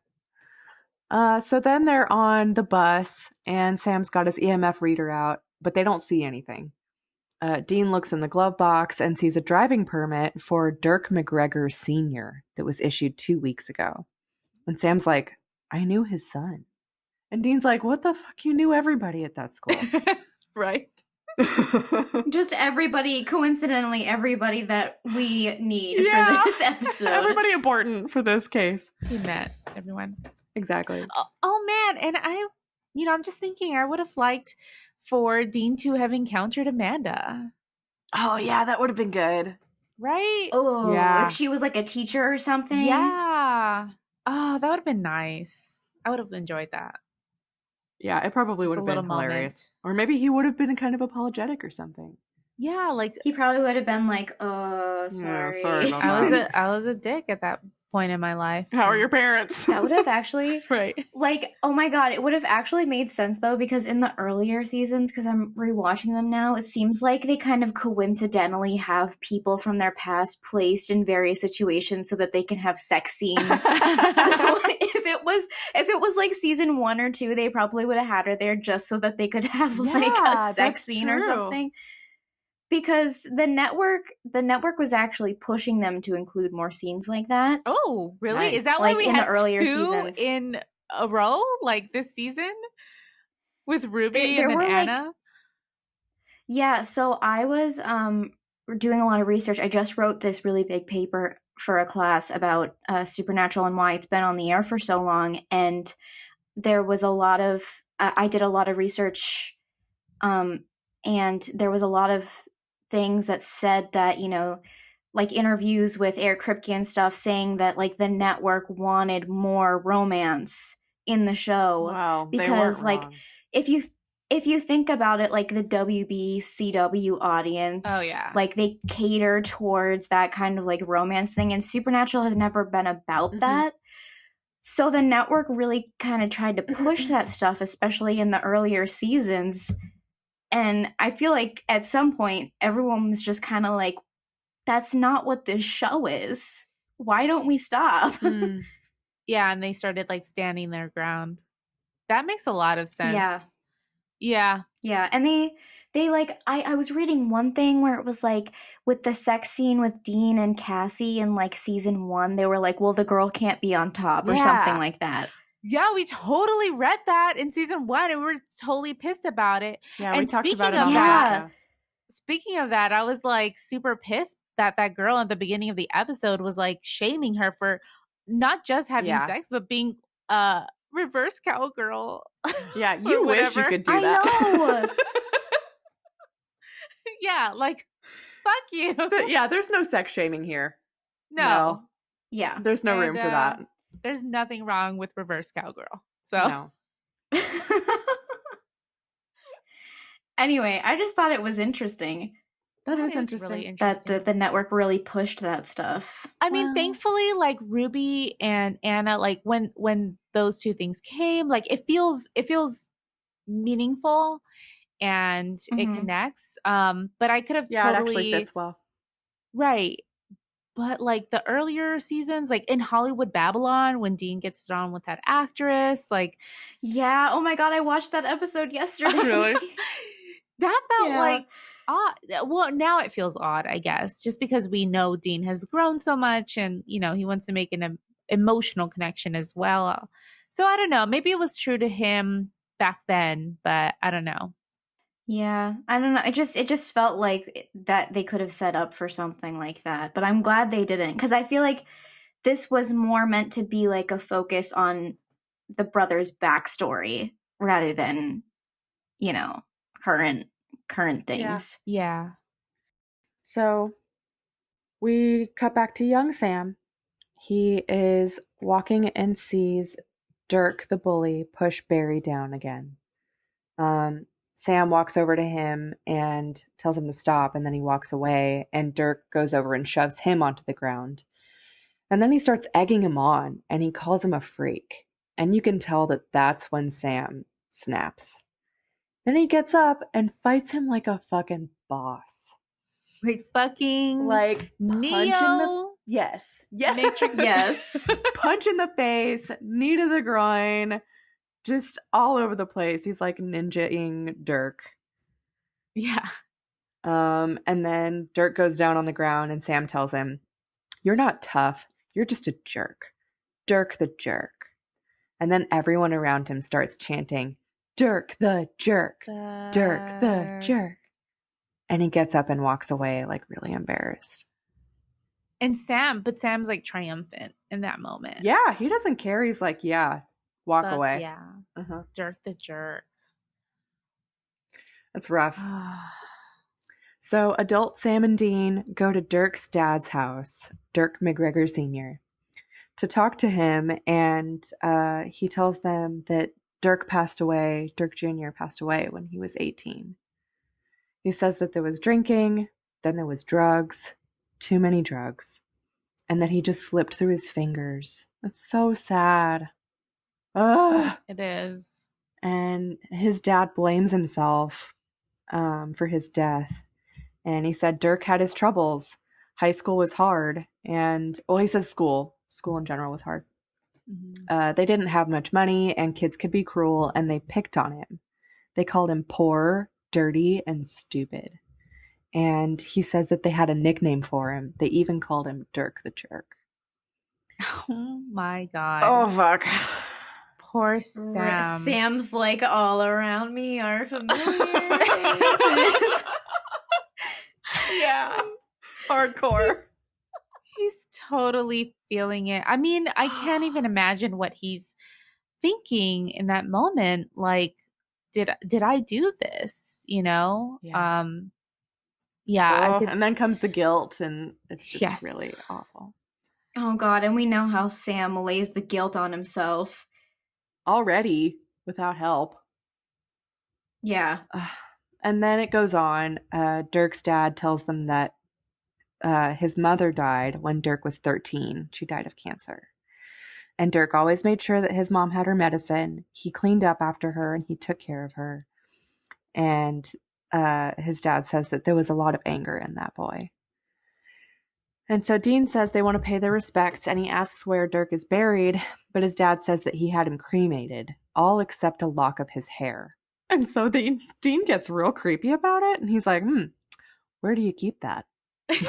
Speaker 2: So then they're on the bus, and Sam's got his EMF reader out, but they don't see anything. Dean looks in the glove box and sees a driving permit for Dirk McGregor Sr. that was issued 2 weeks ago. And Sam's like, I knew his son. And Dean's like, what the fuck? You knew everybody at that school.
Speaker 3: Right.
Speaker 4: Just everybody, coincidentally, everybody that we need
Speaker 2: Yeah.
Speaker 4: for this episode.
Speaker 2: Everybody important for this case.
Speaker 3: He met everyone.
Speaker 2: Exactly.
Speaker 3: Oh man, and I'm just thinking I would have liked for Dean to have encountered Amanda.
Speaker 2: Oh, yeah, that would have been good.
Speaker 3: Right?
Speaker 4: Oh,
Speaker 2: Yeah.
Speaker 4: if she was like a teacher or something.
Speaker 3: Yeah. Oh, that would have been nice. I would have enjoyed that.
Speaker 2: Yeah, it probably
Speaker 3: Just
Speaker 2: would
Speaker 3: a
Speaker 2: have been
Speaker 3: little
Speaker 2: hilarious.
Speaker 3: moment.
Speaker 2: Or maybe he would have been kind of apologetic or something.
Speaker 3: Yeah, like
Speaker 4: He probably would have been like, "Oh, sorry."
Speaker 2: sorry about
Speaker 3: I was a dick at that point in my life.
Speaker 2: How are your parents?
Speaker 4: That would have actually,
Speaker 3: right?
Speaker 4: like, oh my god, it would have actually made sense though, because in the earlier seasons, because I'm rewatching them now, it seems like they kind of coincidentally have people from their past placed in various situations so that they can have sex scenes. So if it was like season 1 or 2, they probably would have had her there just so that they could have like
Speaker 2: Yeah,
Speaker 4: a sex
Speaker 2: that's
Speaker 4: scene or
Speaker 2: true.
Speaker 4: something. Because the network was actually pushing them to include more scenes like that.
Speaker 3: Oh, really?
Speaker 2: Nice.
Speaker 3: Is that why
Speaker 4: Like
Speaker 3: we
Speaker 4: in
Speaker 3: had
Speaker 4: the earlier
Speaker 3: 2
Speaker 4: seasons.
Speaker 3: in a row, like this season, with Ruby
Speaker 4: There
Speaker 3: and then
Speaker 4: were, like-
Speaker 3: Anna?
Speaker 4: Yeah, so I was doing a lot of research. I just wrote this really big paper for a class about Supernatural and why it's been on the air for so long. And there was a lot of I did a lot of research, and there was a lot of things that said that, like interviews with Eric Kripke and stuff, saying that like the network wanted more romance in the show.
Speaker 2: Wow, they
Speaker 4: because
Speaker 2: weren't
Speaker 4: like
Speaker 2: wrong.
Speaker 4: if you think about it, like the WBCW audience,
Speaker 3: Oh, yeah.
Speaker 4: like they cater towards that kind of like romance thing, and Supernatural has never been about
Speaker 2: Mhm.
Speaker 4: that. So the network really kind of tried to push that stuff, especially in the earlier seasons. And I feel like at some point, everyone was just kind of like, that's not what this show is. Why don't we stop?
Speaker 2: Hmm.
Speaker 3: Yeah, and they started like standing their ground. That makes a lot of sense.
Speaker 4: Yeah.
Speaker 3: Yeah.
Speaker 4: Yeah, and they like I was reading one thing where it was like with the sex scene with Dean and Cassie in like season 1, they were like, well, the girl can't be on top or something
Speaker 2: Yeah.
Speaker 4: like that.
Speaker 3: Yeah, we totally read that in season 1 and we were totally pissed about it.
Speaker 2: Yeah, we
Speaker 3: And
Speaker 2: talked about it
Speaker 3: speaking
Speaker 2: on
Speaker 3: of
Speaker 2: the
Speaker 4: that-
Speaker 2: podcast.
Speaker 3: Speaking of that, I was like super pissed that that girl at the beginning of the episode was like shaming her for not just having
Speaker 2: Yeah.
Speaker 3: sex, but being reverse cowgirl.
Speaker 2: Yeah,
Speaker 3: or
Speaker 2: you wish you
Speaker 3: whatever.
Speaker 2: could do
Speaker 4: I
Speaker 2: that.
Speaker 4: know.
Speaker 3: Yeah, like fuck you.
Speaker 2: Yeah, there's no sex shaming here.
Speaker 3: No.
Speaker 4: Yeah.
Speaker 2: There's no room
Speaker 3: And,
Speaker 2: for that.
Speaker 3: There's nothing wrong with reverse cowgirl. So
Speaker 2: No.
Speaker 4: Anyway, I just thought it was interesting
Speaker 2: That is
Speaker 3: really
Speaker 2: interesting.
Speaker 3: interesting.
Speaker 4: that the network really pushed that stuff.
Speaker 3: I mean,
Speaker 2: Well-
Speaker 3: thankfully, like Ruby and Anna, like when those two things came, like it feels meaningful and it
Speaker 4: Mhm.
Speaker 3: connects. But I could have
Speaker 2: Yeah, it
Speaker 3: totally
Speaker 2: actually fits well.
Speaker 3: right. But like the earlier seasons, like in Hollywood Babylon, when Dean gets on with that actress, like
Speaker 4: Yeah, oh my god, I watched that episode yesterday.
Speaker 2: Really?
Speaker 3: that felt
Speaker 4: Yeah.
Speaker 3: like odd. Well, now it feels odd, I guess, just because we know Dean has grown so much and, he wants to make an emotional connection as well. So I don't know. Maybe it was true to him back then, but I don't know.
Speaker 4: Yeah, I don't know. It just felt like that they could have set up for something like that, but I'm glad they didn't, because I feel like this was more meant to be like a focus on the brothers' backstory rather than, current things.
Speaker 3: Yeah.
Speaker 2: So we cut back to young Sam. He is walking and sees Dirk the bully push Barry down again. Sam walks over to him and tells him to stop, and then he walks away, and Dirk goes over and shoves him onto the ground. And then he starts egging him on, and he calls him a freak. And you can tell that that's when Sam snaps. Then he gets up and fights him like a fucking boss.
Speaker 3: Like fucking
Speaker 2: Like punch in the
Speaker 3: Neo.
Speaker 2: yes.
Speaker 3: Matrix.
Speaker 4: Yes.
Speaker 2: Punch in the face, knee to the groin, just all over the place. He's like ninja-ing Dirk.
Speaker 3: Yeah.
Speaker 2: And then Dirk goes down on the ground and Sam tells him, "You're not tough. You're just a jerk. Dirk the jerk." And then everyone around him starts chanting, "Dirk the jerk. Dirk the jerk." And he gets up and walks away like really embarrassed.
Speaker 3: And Sam's like triumphant in that moment.
Speaker 2: Yeah, he doesn't care. He's like, yeah, walk
Speaker 3: Fuck
Speaker 2: away.
Speaker 3: yeah.
Speaker 2: Uh-huh.
Speaker 3: Dirk the jerk.
Speaker 2: That's rough. So adult Sam and Dean go to Dirk's dad's house, Dirk McGregor Sr., to talk to him, and he tells them that Dirk Jr. passed away when he was 18. He says that there was drinking, then there was drugs, too many drugs, and that he just slipped through his fingers. That's so sad. Ugh.
Speaker 3: It is.
Speaker 2: And his dad blames himself for his death. And he said Dirk had his troubles. High school was hard. And, well, he says school in general was hard.
Speaker 3: Mm-hmm.
Speaker 2: They didn't have much money, and kids could be cruel, and they picked on him. They called him poor, dirty, and stupid. And he says that they had a nickname for him. They even called him Dirk the Jerk.
Speaker 3: Oh my God.
Speaker 2: Oh, fuck.
Speaker 3: Poor Sam.
Speaker 4: Sam's like, all around me are familiar faces.
Speaker 2: Yeah. Hardcore.
Speaker 3: He's totally feeling it. I mean, I can't even imagine what he's thinking in that moment. Like, did I do this? You know?
Speaker 2: Yeah.
Speaker 3: Yeah.
Speaker 2: And then comes the guilt, and it's just
Speaker 3: Yes.
Speaker 2: really awful.
Speaker 4: Oh God, and we know how Sam lays the guilt on himself.
Speaker 2: Already, without help.
Speaker 4: Yeah.
Speaker 2: And then it goes on. Dirk's dad tells them that his mother died when Dirk was 13. She died of cancer. And Dirk always made sure that his mom had her medicine. He cleaned up after her and he took care of her. And his dad says that there was a lot of anger in that boy. And so Dean says they want to pay their respects, and he asks where Dirk is buried, but his dad says that he had him cremated, all except a lock of his hair. And so Dean gets real creepy about it, and he's like, where do you keep that?
Speaker 3: He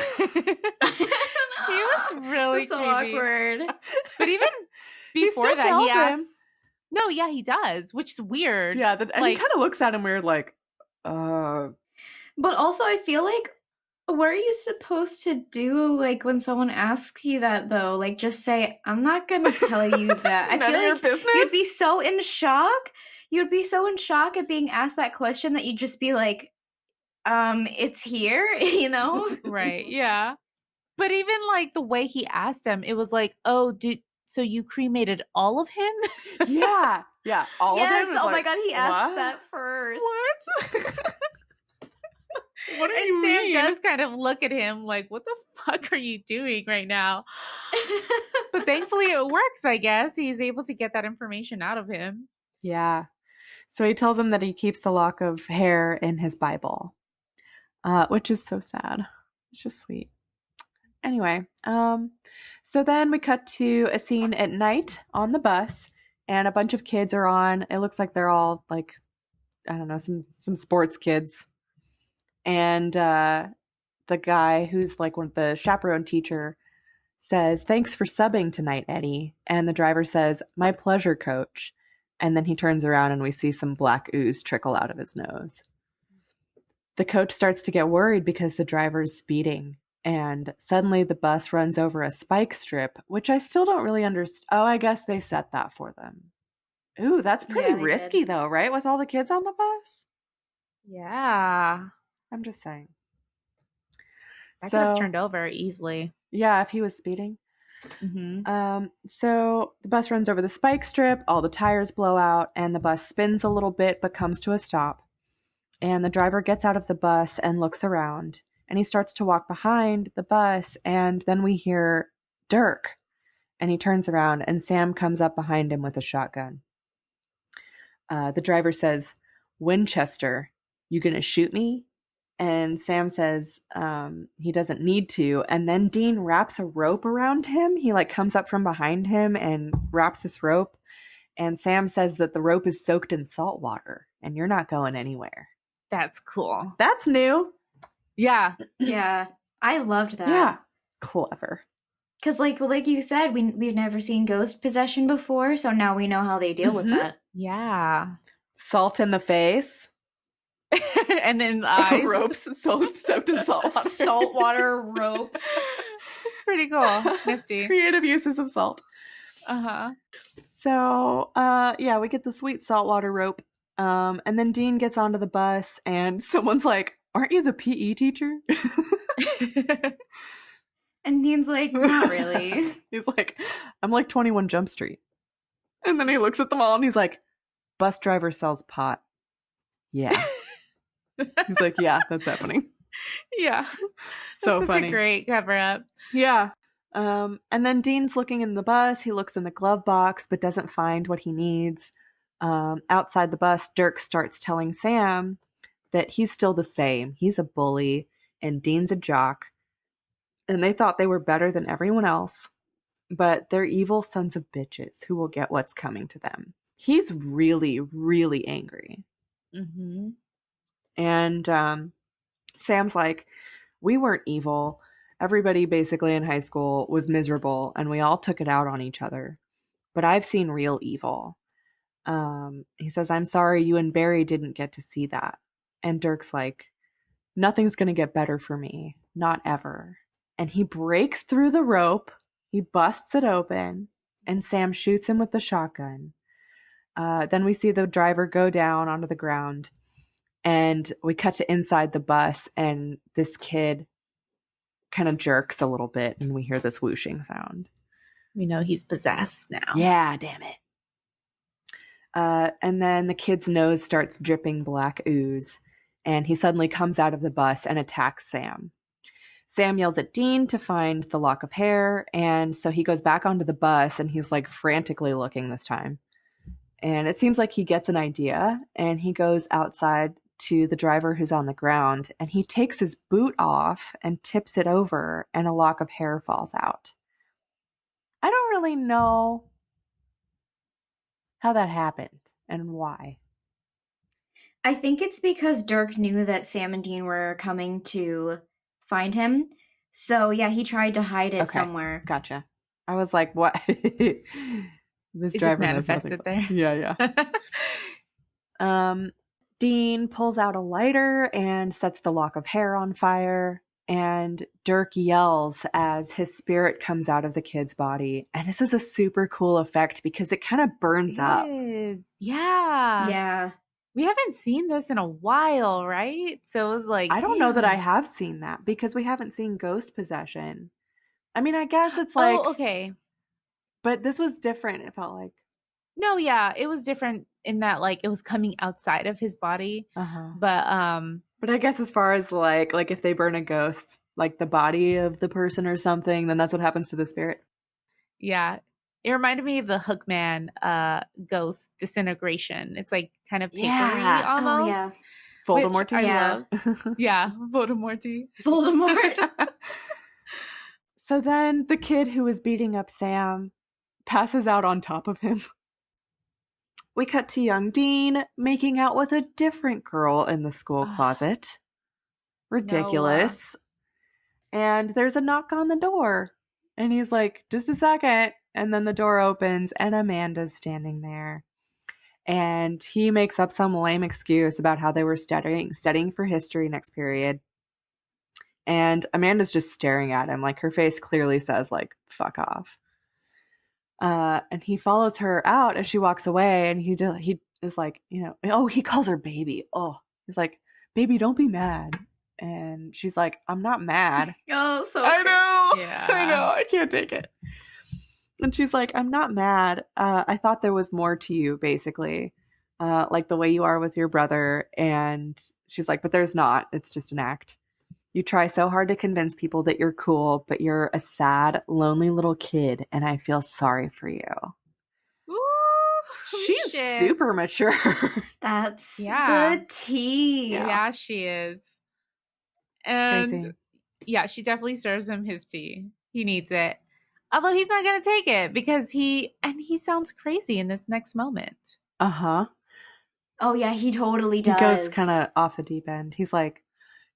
Speaker 3: was really
Speaker 4: so
Speaker 3: creepy.
Speaker 4: awkward.
Speaker 3: But even before
Speaker 2: still
Speaker 3: that,
Speaker 2: tells
Speaker 3: he
Speaker 2: him.
Speaker 3: asks. No, yeah, he does, which is weird.
Speaker 2: Yeah, and he kind of looks at him weird, like,
Speaker 4: But also, I feel like, what are you supposed to do, like, when someone asks you that, though? Like, just say, I'm not gonna tell you that. I
Speaker 2: None
Speaker 4: feel
Speaker 2: of your
Speaker 4: like
Speaker 2: business?
Speaker 4: you'd be so in shock. You'd be so in shock at being asked that question that you'd just be like, it's here, you know?
Speaker 3: Right, yeah. But even like the way he asked him, it was like, oh, so you cremated all of him?
Speaker 2: Yeah, all of him.
Speaker 4: Yes,
Speaker 2: is
Speaker 4: oh my
Speaker 2: like,
Speaker 4: God, he asks
Speaker 2: what?
Speaker 4: that first.
Speaker 3: What?
Speaker 2: What do
Speaker 3: And
Speaker 2: you
Speaker 3: Sam
Speaker 2: mean?
Speaker 3: does kind of look at him like, what the fuck are you doing right now? But thankfully it works, I guess. He's able to get that information out of him.
Speaker 2: Yeah. So he tells him that he keeps the lock of hair in his Bible, which is so sad. It's just sweet. Anyway, so then we cut to a scene at night on the bus, and a bunch of kids are on. It looks like they're all like, I don't know, some sports kids. And the guy who's like one of the chaperone teacher says, "Thanks for subbing tonight, Eddie." And the driver says, "My pleasure, coach." And then he turns around and we see some black ooze trickle out of his nose. The coach starts to get worried because the driver's speeding. And suddenly the bus runs over a spike strip, which I still don't really understand. Oh, I guess they set that for them. Ooh, that's pretty
Speaker 4: Yeah, they
Speaker 2: risky
Speaker 4: did.
Speaker 2: though, right? With all the kids on the bus?
Speaker 3: Yeah.
Speaker 2: I'm just saying.
Speaker 3: That could have turned over easily.
Speaker 2: Yeah, if he was speeding.
Speaker 3: Mm-hmm.
Speaker 2: So the bus runs over the spike strip, all the tires blow out, and the bus spins a little bit but comes to a stop. And the driver gets out of the bus and looks around, and he starts to walk behind the bus, and then we hear Dirk. And he turns around and Sam comes up behind him with a shotgun. The driver says, Winchester, you gonna shoot me? And Sam says he doesn't need to. And then Dean wraps a rope around him. He like comes up from behind him and wraps this rope. And Sam says that the rope is soaked in salt water and you're not going anywhere.
Speaker 3: That's cool.
Speaker 2: That's new.
Speaker 3: Yeah.
Speaker 4: Yeah, I loved that.
Speaker 2: Yeah. Clever.
Speaker 4: Because like you said, we've never seen ghost possession before, so now we know how they deal with that.
Speaker 3: Yeah.
Speaker 2: Salt in the face.
Speaker 3: And then eyes.
Speaker 2: Ropes soaked in salt water.
Speaker 4: Saltwater ropes.
Speaker 3: It's pretty cool. Nifty.
Speaker 2: Creative uses of salt.
Speaker 3: Uh-huh.
Speaker 2: So, yeah, we get the sweet saltwater rope. And then Dean gets onto the bus and someone's like, aren't you the PE teacher?
Speaker 4: And Dean's like, not really.
Speaker 2: He's like, I'm like 21 Jump Street. And then he looks at them all and he's like, bus driver sells pot. Yeah. He's like, yeah, that's happening.
Speaker 3: Yeah.
Speaker 2: So
Speaker 3: That's such
Speaker 2: funny.
Speaker 3: a great cover up.
Speaker 2: Yeah. And then Dean's looking in the bus. He looks in the glove box, but doesn't find what he needs. Outside the bus, Dirk starts telling Sam that he's still the same. He's a bully and Dean's a jock. And they thought they were better than everyone else. But they're evil sons of bitches who will get what's coming to them. He's really, really angry.
Speaker 3: Mm-hmm.
Speaker 2: And Sam's like, we weren't evil. Everybody basically in high school was miserable and we all took it out on each other. But I've seen real evil. He says, I'm sorry you and Barry didn't get to see that. And Dirk's like, nothing's going to get better for me. Not ever. And he breaks through the rope. He busts it open. And Sam shoots him with the shotgun. Then we see the driver go down onto the ground. And we cut to inside the bus. And this kid kind of jerks a little bit. And we hear this whooshing sound.
Speaker 3: We know he's possessed now.
Speaker 2: Yeah, damn it. And then the kid's nose starts dripping black ooze. And he suddenly comes out of the bus and attacks Sam. Sam yells at Dean to find the lock of hair. And so he goes back onto the bus and he's like frantically looking this time. And it seems like he gets an idea and he goes outside to the driver who's on the ground and he takes his boot off and tips it over and a lock of hair falls out. I don't really know how that happened and why.
Speaker 4: I think it's because Dirk knew that Sam and Dean were coming to find him. So yeah, he tried to hide it somewhere.
Speaker 2: Gotcha. I was like, what? This
Speaker 3: It
Speaker 2: driver
Speaker 3: just manifested there.
Speaker 2: Yeah. Dean pulls out a lighter and sets the lock of hair on fire. And Dirk yells as his spirit comes out of the kid's body. And this is a super cool effect because it kind of burns up.
Speaker 3: It is. Yeah.
Speaker 4: Yeah.
Speaker 3: We haven't seen this in a while, right? So it was like,
Speaker 2: I don't know that I
Speaker 3: damn.
Speaker 2: have seen that because we haven't seen ghost possession. I mean, I guess it's like,
Speaker 3: Oh, okay.
Speaker 2: but this was different. It felt like,
Speaker 3: No, yeah, it was different in that like it was coming outside of his body. But
Speaker 2: I guess as far as like if they burn a ghost, like the body of the person or something, then that's what happens to the spirit.
Speaker 3: yeah. It reminded me of the Hookman ghost disintegration. It's like kind of papery
Speaker 2: Yeah.
Speaker 3: almost.
Speaker 4: Oh, yeah.
Speaker 2: Voldemort.
Speaker 3: Which I love. Yeah, Voldemort.
Speaker 4: Voldemort.
Speaker 2: So then the kid who was beating up Sam passes out on top of him. We cut to young Dean making out with a different girl in the school closet. Ridiculous. And there's a knock on the door. And he's like, just a second. And then the door opens and Amanda's standing there. And he makes up some lame excuse about how they were studying for history next period. And Amanda's just staring at him. Like her face clearly says like, fuck off. And he follows her out as she walks away. And he is like, he calls her baby. Oh, he's like, baby, don't be mad. And she's like, I'm not mad.
Speaker 4: Oh, so
Speaker 2: I know.
Speaker 3: Yeah.
Speaker 2: I know. I can't take it. And she's like, I'm not mad. I thought there was more to you, basically. Like the way you are with your brother. And she's like, but there's not. It's just an act. You try so hard to convince people that you're cool, but you're a sad, lonely little kid, and I feel sorry for you.
Speaker 3: Ooh,
Speaker 2: She's
Speaker 3: shit.
Speaker 2: super mature.
Speaker 4: That's
Speaker 3: Yeah.
Speaker 4: the tea.
Speaker 3: Yeah, she is. And
Speaker 2: Crazy.
Speaker 3: yeah, she definitely serves him his tea. He needs it. Although he's not going to take it because he sounds crazy in this next moment.
Speaker 2: Uh-huh.
Speaker 4: Oh yeah, he totally
Speaker 2: He
Speaker 4: does.
Speaker 2: goes kind of off the deep end. He's like,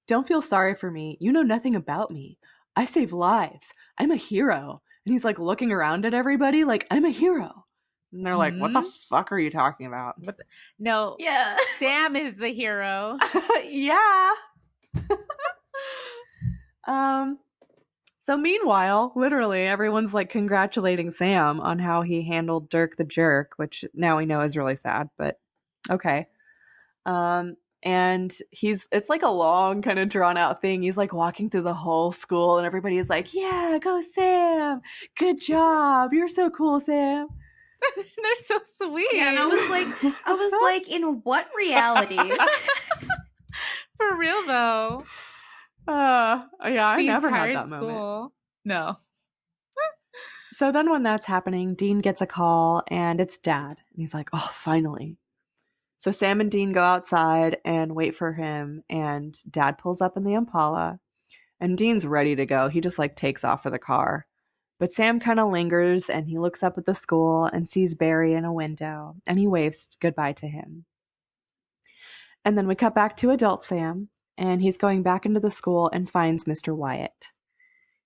Speaker 2: don't feel sorry for me. You know nothing about me. I save lives. I'm a hero. And he's like looking around at everybody like, I'm a hero. And they're like, what the fuck are you talking about?
Speaker 3: No.
Speaker 4: Yeah.
Speaker 3: Sam is the hero.
Speaker 2: Yeah. So meanwhile, literally everyone's like congratulating Sam on how he handled Dirk the jerk, which now we know is really sad, but okay. And it's like a long kind of drawn out thing. He's like walking through the whole school and everybody is like, yeah, go Sam. Good job. You're so cool, Sam.
Speaker 3: They're so sweet.
Speaker 4: Yeah, and I was like, in what reality?
Speaker 3: For real though.
Speaker 2: Yeah, I
Speaker 3: The
Speaker 2: never had
Speaker 3: entire
Speaker 2: that moment.
Speaker 3: school. No.
Speaker 2: So then when that's happening, Dean gets a call and it's Dad. And he's like, oh, finally. So Sam and Dean go outside and wait for him, and Dad pulls up in the Impala, and Dean's ready to go. He just like takes off for the car. But Sam kind of lingers and he looks up at the school and sees Barry in a window, and he waves goodbye to him. And then we cut back to adult Sam, and he's going back into the school and finds Mr. Wyatt.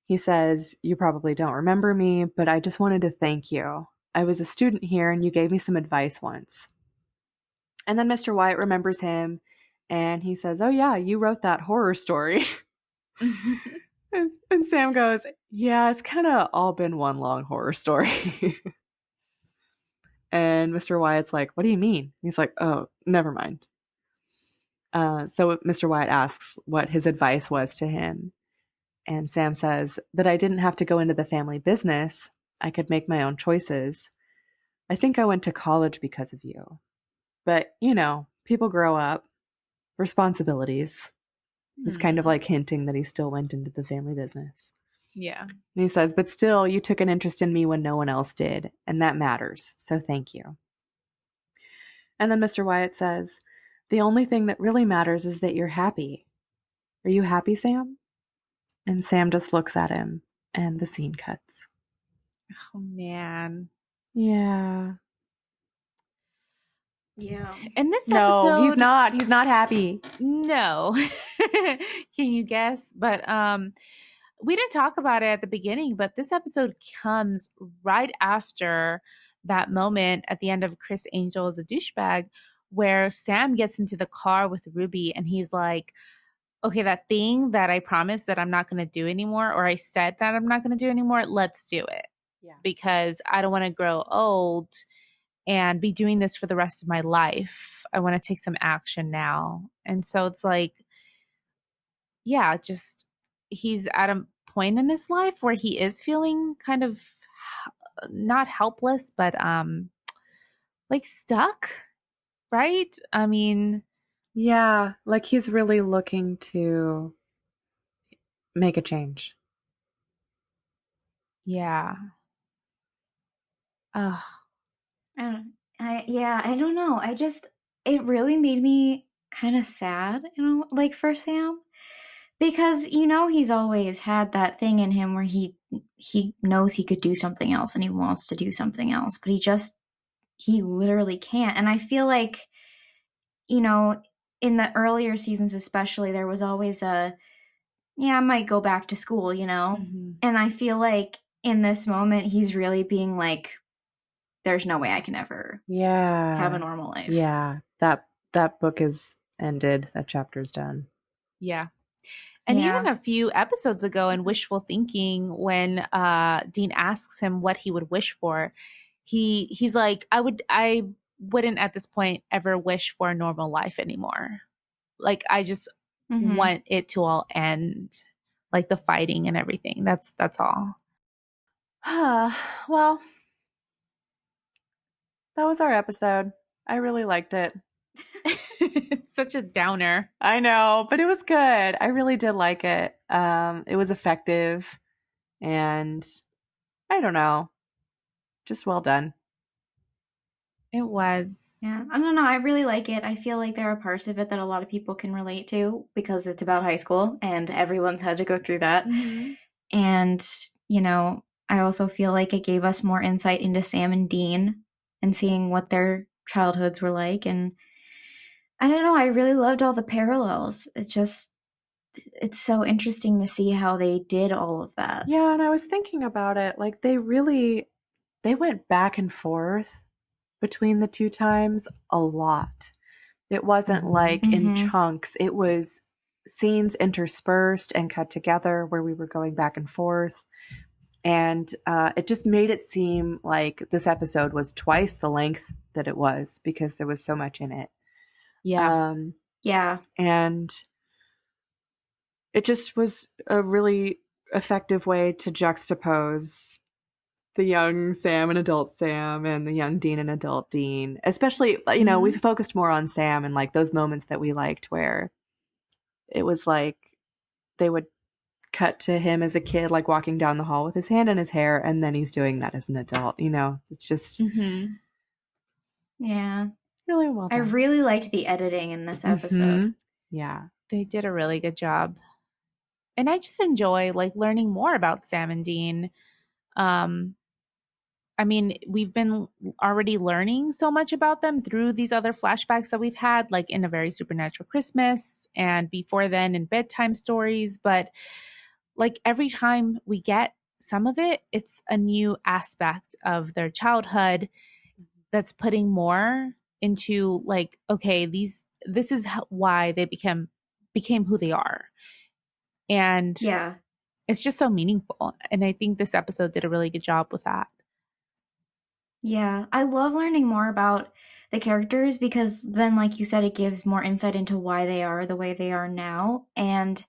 Speaker 2: He says, you probably don't remember me, but I just wanted to thank you. I was a student here and you gave me some advice once. And then Mr. Wyatt remembers him and he says, oh yeah, you wrote that horror story. and Sam goes, yeah, it's kind of all been one long horror story. And Mr. Wyatt's like, what do you mean? He's like, oh, never mind. So Mr. Wyatt asks what his advice was to him. And Sam says that I didn't have to go into the family business. I could make my own choices. I think I went to college because of you. But, you know, people grow up. Responsibilities. He's kind of like hinting that he still went into the family business.
Speaker 3: Yeah.
Speaker 2: And he says, but still, you took an interest in me when no one else did. And that matters. So thank you. And then Mr. Wyatt says, the only thing that really matters is that you're happy. Are you happy, Sam? And Sam just looks at him and the scene cuts.
Speaker 3: Oh man.
Speaker 2: Yeah.
Speaker 4: Yeah.
Speaker 3: In this
Speaker 2: No,
Speaker 3: episode,
Speaker 2: he's not. He's not happy.
Speaker 3: No. Can you guess? But we didn't talk about it at the beginning, but this episode comes right after that moment at the end of Chris Angel is a douchebag, where Sam gets into the car with Ruby and he's like, okay, that thing that I promised that I'm not going to do anymore, or I said that I'm not going to do anymore, let's do it.
Speaker 2: Yeah.
Speaker 3: Because I don't want to grow old and be doing this for the rest of my life. I want to take some action now. And so it's like, yeah, just he's at a point in his life where he is feeling kind of not helpless, but like stuck, right? I mean,
Speaker 2: Yeah, like he's really looking to make a change.
Speaker 3: yeah.
Speaker 4: I don't know. It really made me kind of sad, like for Sam, because he's always had that thing in him where he knows he could do something else and he wants to do something else, but he literally can't. And I feel like in the earlier seasons especially, there was always I might go back to school,
Speaker 2: Mhm.
Speaker 4: and I feel like in this moment he's really being like, there's no way I can ever
Speaker 2: Yeah.
Speaker 4: have a normal life.
Speaker 2: Yeah. That book is ended. That chapter's done.
Speaker 3: Yeah. And
Speaker 4: Yeah.
Speaker 3: even a few episodes ago in Wishful Thinking, when Dean asks him what he would wish for, he's like, I wouldn't at this point ever wish for a normal life anymore. Like I just want it to all end, like the fighting and everything. That's all.
Speaker 2: Well, that was our episode. I really liked it.
Speaker 3: It's such a downer.
Speaker 2: I know, but it was good. I really did like it. It was effective, and I don't know, just well done.
Speaker 3: It was.
Speaker 4: Yeah, I don't know. I really like it. I feel like there are parts of it that a lot of people can relate to because it's about high school and everyone's had to go through that.
Speaker 3: Mhm.
Speaker 4: And, you know, I also feel like it gave us more insight into Sam and Dean and seeing what their childhoods were like. And I don't know, I really loved all the parallels. It's so interesting to see how they did all of that.
Speaker 2: Yeah, and I was thinking about it. Like they went back and forth between the two times a lot. It wasn't like in
Speaker 4: Mhm.
Speaker 2: chunks. It was scenes interspersed and cut together where we were going back and forth. And it just made it seem like this episode was twice the length that it was because there was so much in it.
Speaker 3: Yeah.
Speaker 4: Yeah.
Speaker 2: And it just was a really effective way to juxtapose the young Sam and adult Sam and the young Dean and adult Dean. Especially, you know, we've focused more on Sam and like those moments that we liked where it was like they would cut to him as a kid, like walking down the hall with his hand in his hair, and then he's doing that as an adult. You know, it's just
Speaker 3: Mhm.
Speaker 4: Yeah.
Speaker 2: really well
Speaker 4: I
Speaker 2: done.
Speaker 4: really liked the editing in this episode.
Speaker 2: Mhm. Yeah.
Speaker 3: They did a really good job. And I just enjoy like learning more about Sam and Dean. Um I mean, we've been already learning so much about them through these other flashbacks that we've had, like in A Very Supernatural Christmas and before then in bedtime stories. But like every time we get some of it, it's a new aspect of their childhood that's putting more into like, okay, this is why they became who they are. And
Speaker 4: Yeah.
Speaker 3: it's just so meaningful. And I think this episode did a really good job with that.
Speaker 4: Yeah. I love learning more about the characters because then, like you said, it gives more insight into why they are the way they are now. And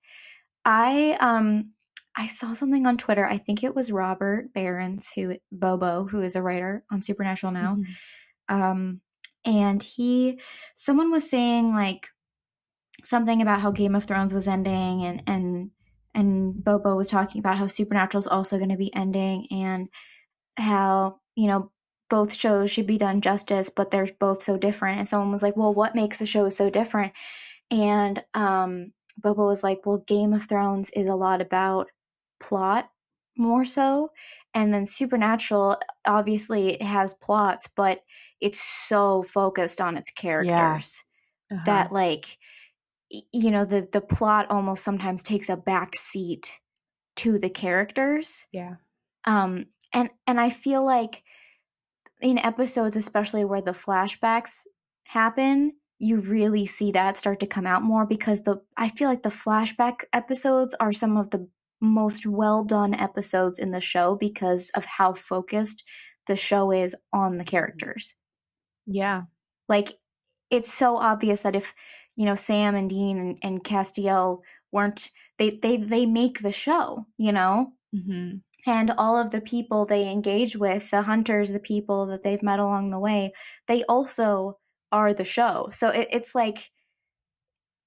Speaker 4: I saw something on Twitter. I think it was Robert Barron's Bobo, who is a writer on Supernatural now.
Speaker 3: Mhm.
Speaker 4: Um and someone was saying like something about how Game of Thrones was ending and Bobo was talking about how Supernatural is also going to be ending and how, you know, both shows should be done justice, but they're both so different. And someone was like, well, what makes the shows so different? And Bobo was like, well, Game of Thrones is a lot about plot more so. And then Supernatural, obviously, it has plots, but it's so focused on its characters
Speaker 3: Uh-huh.
Speaker 4: that, like, you know, the plot almost sometimes takes a back seat to the characters.
Speaker 3: Yeah.
Speaker 4: And I feel like in episodes, especially where the flashbacks happen, you really see that start to come out more because I feel like the flashback episodes are some of the most well done episodes in the show because of how focused the show is on the characters.
Speaker 3: Yeah.
Speaker 4: Like, it's so obvious that if, you know, Sam and Dean and Castiel weren't, they make the show, you know?
Speaker 3: Mm-hmm.
Speaker 4: And all of the people they engage with, the hunters, the people that they've met along the way, they also are the show. So it's like,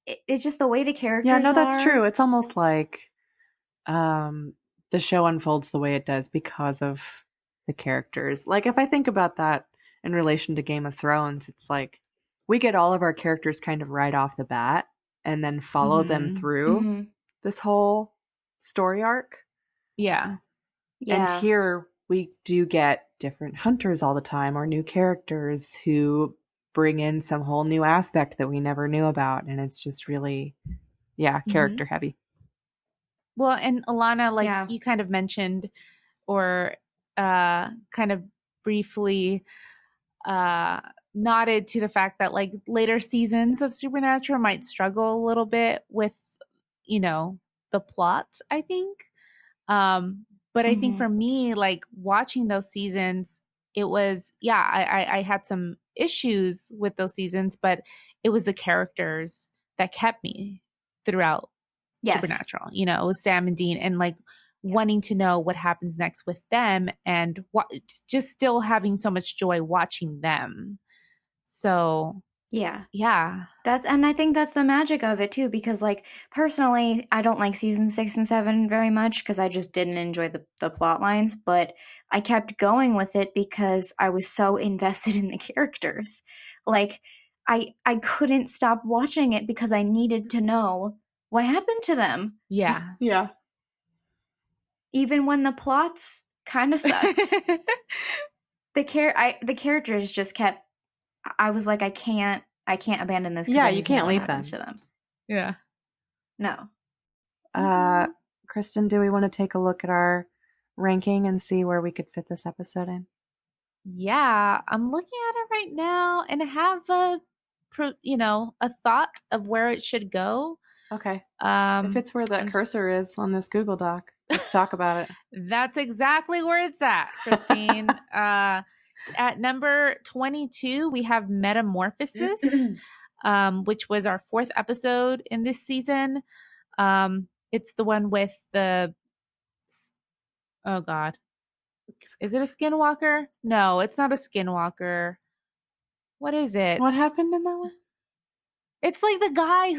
Speaker 4: it's just the way the
Speaker 2: Yeah,
Speaker 4: characters
Speaker 2: no, that's
Speaker 4: are.
Speaker 2: true. It's almost like the show unfolds the way it does because of the characters. Like if I think about that in relation to Game of Thrones, it's like we get all of our characters kind of right off the bat and then follow them
Speaker 3: Mm-hmm.
Speaker 2: through
Speaker 4: Mm-hmm.
Speaker 2: this whole story arc.
Speaker 3: Yeah.
Speaker 2: And
Speaker 4: Yeah.
Speaker 2: here we do get different hunters all the time or new characters who bring in some whole new aspect that we never knew about. And it's just really, yeah,
Speaker 3: Mm-hmm.
Speaker 2: character heavy.
Speaker 3: Well, and Alana, like
Speaker 4: Yeah.
Speaker 3: you kind of mentioned or kind of briefly uh nodded to the fact that like later seasons of Supernatural might struggle a little bit with, you know, the plot, I think. But I think
Speaker 4: Mm-hmm.
Speaker 3: for me, like watching those seasons, it was, yeah, I had some issues with those seasons, but it was the characters that kept me throughout
Speaker 4: Yes.
Speaker 3: Supernatural. You know, it was Sam and Dean and like wanting to know what happens next with them and just still having so much joy watching them. So
Speaker 4: Yeah.
Speaker 3: Yeah.
Speaker 4: And I think that's the magic of it too, because like personally, I don't like season 6 and 7 very much because I just didn't enjoy the plot lines, but I kept going with it because I was so invested in the characters. Like I couldn't stop watching it because I needed to know what happened to them,
Speaker 3: Yeah.
Speaker 2: Yeah.
Speaker 4: even when the plots kind of sucked. The characters just kept. I was like, I can't abandon this.
Speaker 2: Yeah,
Speaker 4: I
Speaker 2: you
Speaker 4: need to know
Speaker 2: can't
Speaker 4: what
Speaker 2: leave
Speaker 4: happens
Speaker 2: them.
Speaker 4: to them.
Speaker 3: Yeah.
Speaker 4: No.
Speaker 2: Kristen, do we want to take a look at our ranking and see where we could fit this episode in?
Speaker 3: Yeah, I'm looking at it right now and I have a thought of where it should go.
Speaker 2: Okay.
Speaker 3: Um,
Speaker 2: If it's where the cursor is on this Google Doc, let's talk about it.
Speaker 3: That's exactly where it's at, Christine. At number 22, we have Metamorphosis, which was our 4th episode in this season. It's the one with oh God. Is it a skinwalker? No, it's not a skinwalker. What is it?
Speaker 2: What happened in that one?
Speaker 3: It's like the guy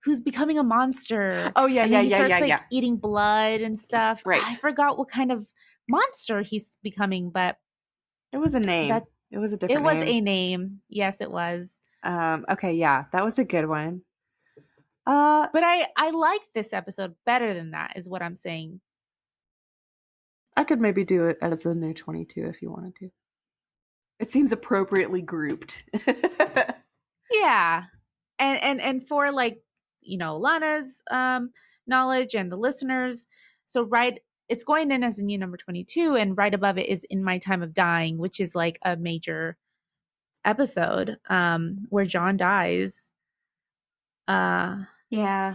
Speaker 3: who's becoming a monster.
Speaker 2: Oh, yeah,
Speaker 3: and then
Speaker 2: yeah,
Speaker 3: he
Speaker 2: yeah,
Speaker 3: starts
Speaker 2: yeah,
Speaker 3: like
Speaker 2: yeah.
Speaker 3: eating blood and stuff.
Speaker 2: Right.
Speaker 3: I forgot what kind of monster he's becoming, but
Speaker 2: It was a name. It was a different
Speaker 3: it was
Speaker 2: name.
Speaker 3: a name. Yes, it was.
Speaker 2: Okay, yeah, that was a good one.
Speaker 3: But I like this episode better than that, is what I'm saying.
Speaker 2: I could maybe do it as a new 22 if you wanted to. It seems appropriately grouped.
Speaker 3: Yeah. And for like, Lana's knowledge and the listeners. So it's going in as a new number 22, and right above it is In My Time of Dying, which is like a major episode where John dies.
Speaker 4: Yeah.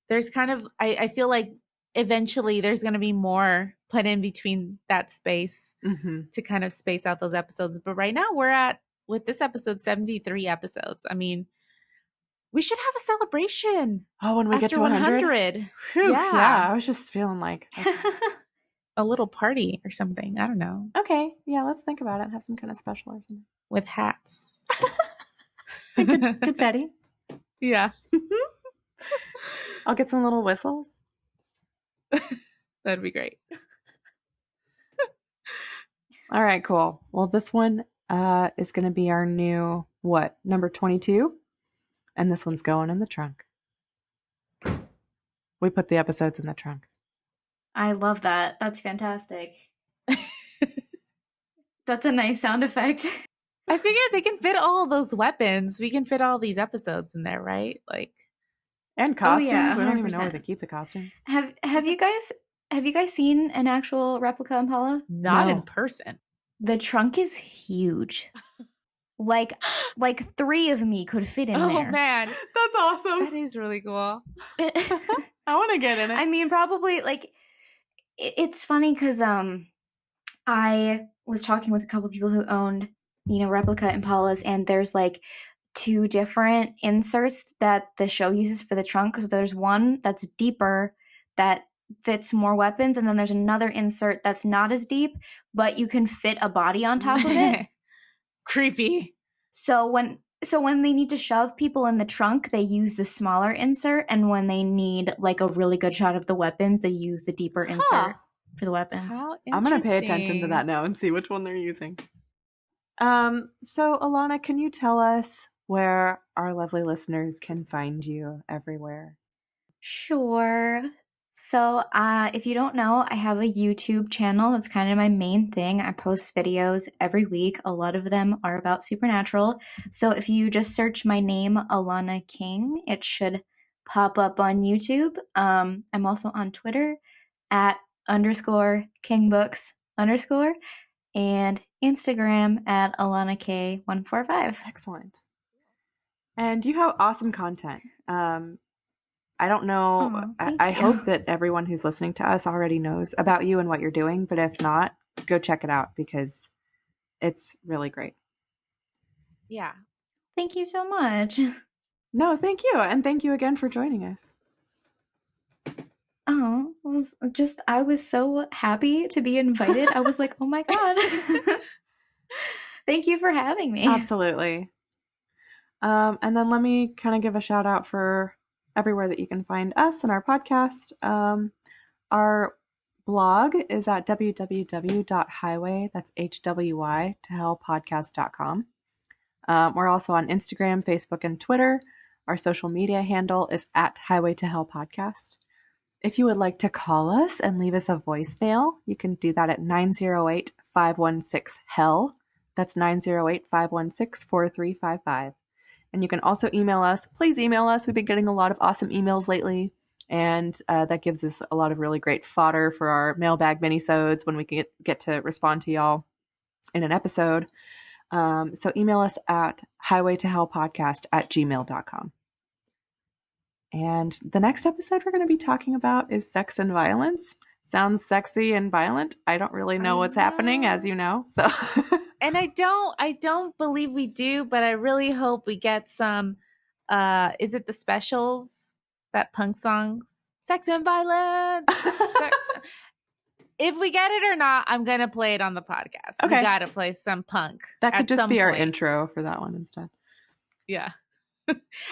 Speaker 3: There's kind of I feel like eventually there's going to be more put in between that space to kind of space out those episodes. But right now we're at, with this episode, 73 episodes. I mean, we should have a celebration.
Speaker 2: Oh, when we get to 100? Whew, yeah, I was just feeling like okay.
Speaker 3: A little party or something. I don't know.
Speaker 2: Okay, yeah, let's think about it. Have some kind of special or something.
Speaker 3: With hats.
Speaker 2: Confetti.
Speaker 3: Yeah.
Speaker 2: I'll get some little whistles.
Speaker 3: That'd be great.
Speaker 2: All right, cool. Well, this one is going to be our new, number 22? And this one's going in the trunk. We put the episodes in the trunk.
Speaker 4: I love that. That's fantastic. That's a nice sound effect.
Speaker 3: I figured they can fit all those weapons. We can fit all these episodes in there, right? Like,
Speaker 2: and costumes.
Speaker 4: Yeah,
Speaker 2: we don't even know where
Speaker 4: 100%.
Speaker 2: to keep the costumes.
Speaker 4: Have you guys seen an actual replica Impala?
Speaker 3: not in person.
Speaker 4: The trunk is huge. like 3 of me could fit in there.
Speaker 3: Oh man,
Speaker 2: That's awesome.
Speaker 3: that is really cool.
Speaker 2: I want to get in it.
Speaker 4: I mean, probably like it's funny because I was talking with a couple people who owned replica Impalas, and there's like 2 different inserts that the show uses for the trunk. So there's one that's deeper that fits more weapons, and then there's another insert that's not as deep, but you can fit a body on top of it.
Speaker 3: Creepy.
Speaker 4: So when they need to shove people in the trunk, they use the smaller insert, and when they need like a really good shot of the weapons, they use the deeper insert for the weapons.
Speaker 3: How
Speaker 2: I'm going to pay attention to
Speaker 3: interesting.
Speaker 2: that now and see which one they're using. So Alana, can you tell us where our lovely listeners can find you everywhere?
Speaker 4: Sure. So, if you don't know, I have a YouTube channel. That's kind of my main thing. I post videos every week. A lot of them are about Supernatural. So if you just search my name, Alana King, it should pop up on YouTube. I'm also on Twitter at _KingBooks_ and Instagram at AlanaK145.
Speaker 2: Excellent. And you have awesome content. I don't know.
Speaker 4: Aw,
Speaker 2: I
Speaker 4: thank you.
Speaker 2: hope that everyone who's listening to us already knows about you and what you're doing. But if not, go check it out because it's really great.
Speaker 3: Yeah.
Speaker 4: Thank you so much.
Speaker 2: No, thank you. And thank you again for joining us.
Speaker 4: Oh, I was so happy to be invited. I was like, oh my God. Thank you for having me.
Speaker 2: Absolutely. And then let me kind of give a shout out for everywhere that you can find us and our podcast. Our blog is at www.highway, that's HWY, to hellpodcast.com. We're also on Instagram, Facebook, and Twitter. Our social media handle is at Highway to Hell Podcast. If you would like to call us and leave us a voicemail, you can do that at 908-516-HELL. That's 908-516-4355. And you can also email us. Please email us. We've been getting a lot of awesome emails lately, and that gives us a lot of really great fodder for our mailbag minisodes when we get to respond to y'all in an episode. So email us at highwaytohellpodcast@gmail.com. And the next episode we're going to be talking about is sex and violence. Sounds sexy and violent. I don't really know what's happening, as you know. So,
Speaker 3: and I don't believe we do, but I really hope we get some. Is it the specials? That punk songs, sex and violence. If we get it or not, I'm gonna play it on the podcast.
Speaker 2: Okay.
Speaker 3: We gotta play some punk.
Speaker 2: That could just be
Speaker 3: point.
Speaker 2: Our intro for that one instead.
Speaker 3: Yeah.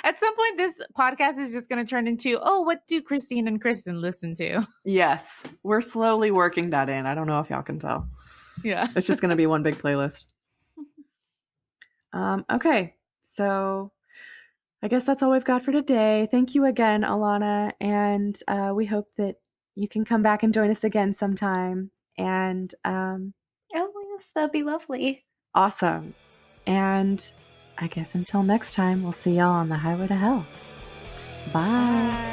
Speaker 3: At some point, this podcast is just going to turn into, what do Christine and Kristen listen to?
Speaker 2: Yes. We're slowly working that in. I don't know if y'all can tell.
Speaker 3: Yeah.
Speaker 2: It's just going to be one big playlist. Okay. So I guess that's all we've got for today. Thank you again, Alana. And we hope that you can come back and join us again sometime. And
Speaker 4: oh, yes, that'd be lovely.
Speaker 2: Awesome. And I guess until next time, we'll see y'all on the highway to hell. Bye.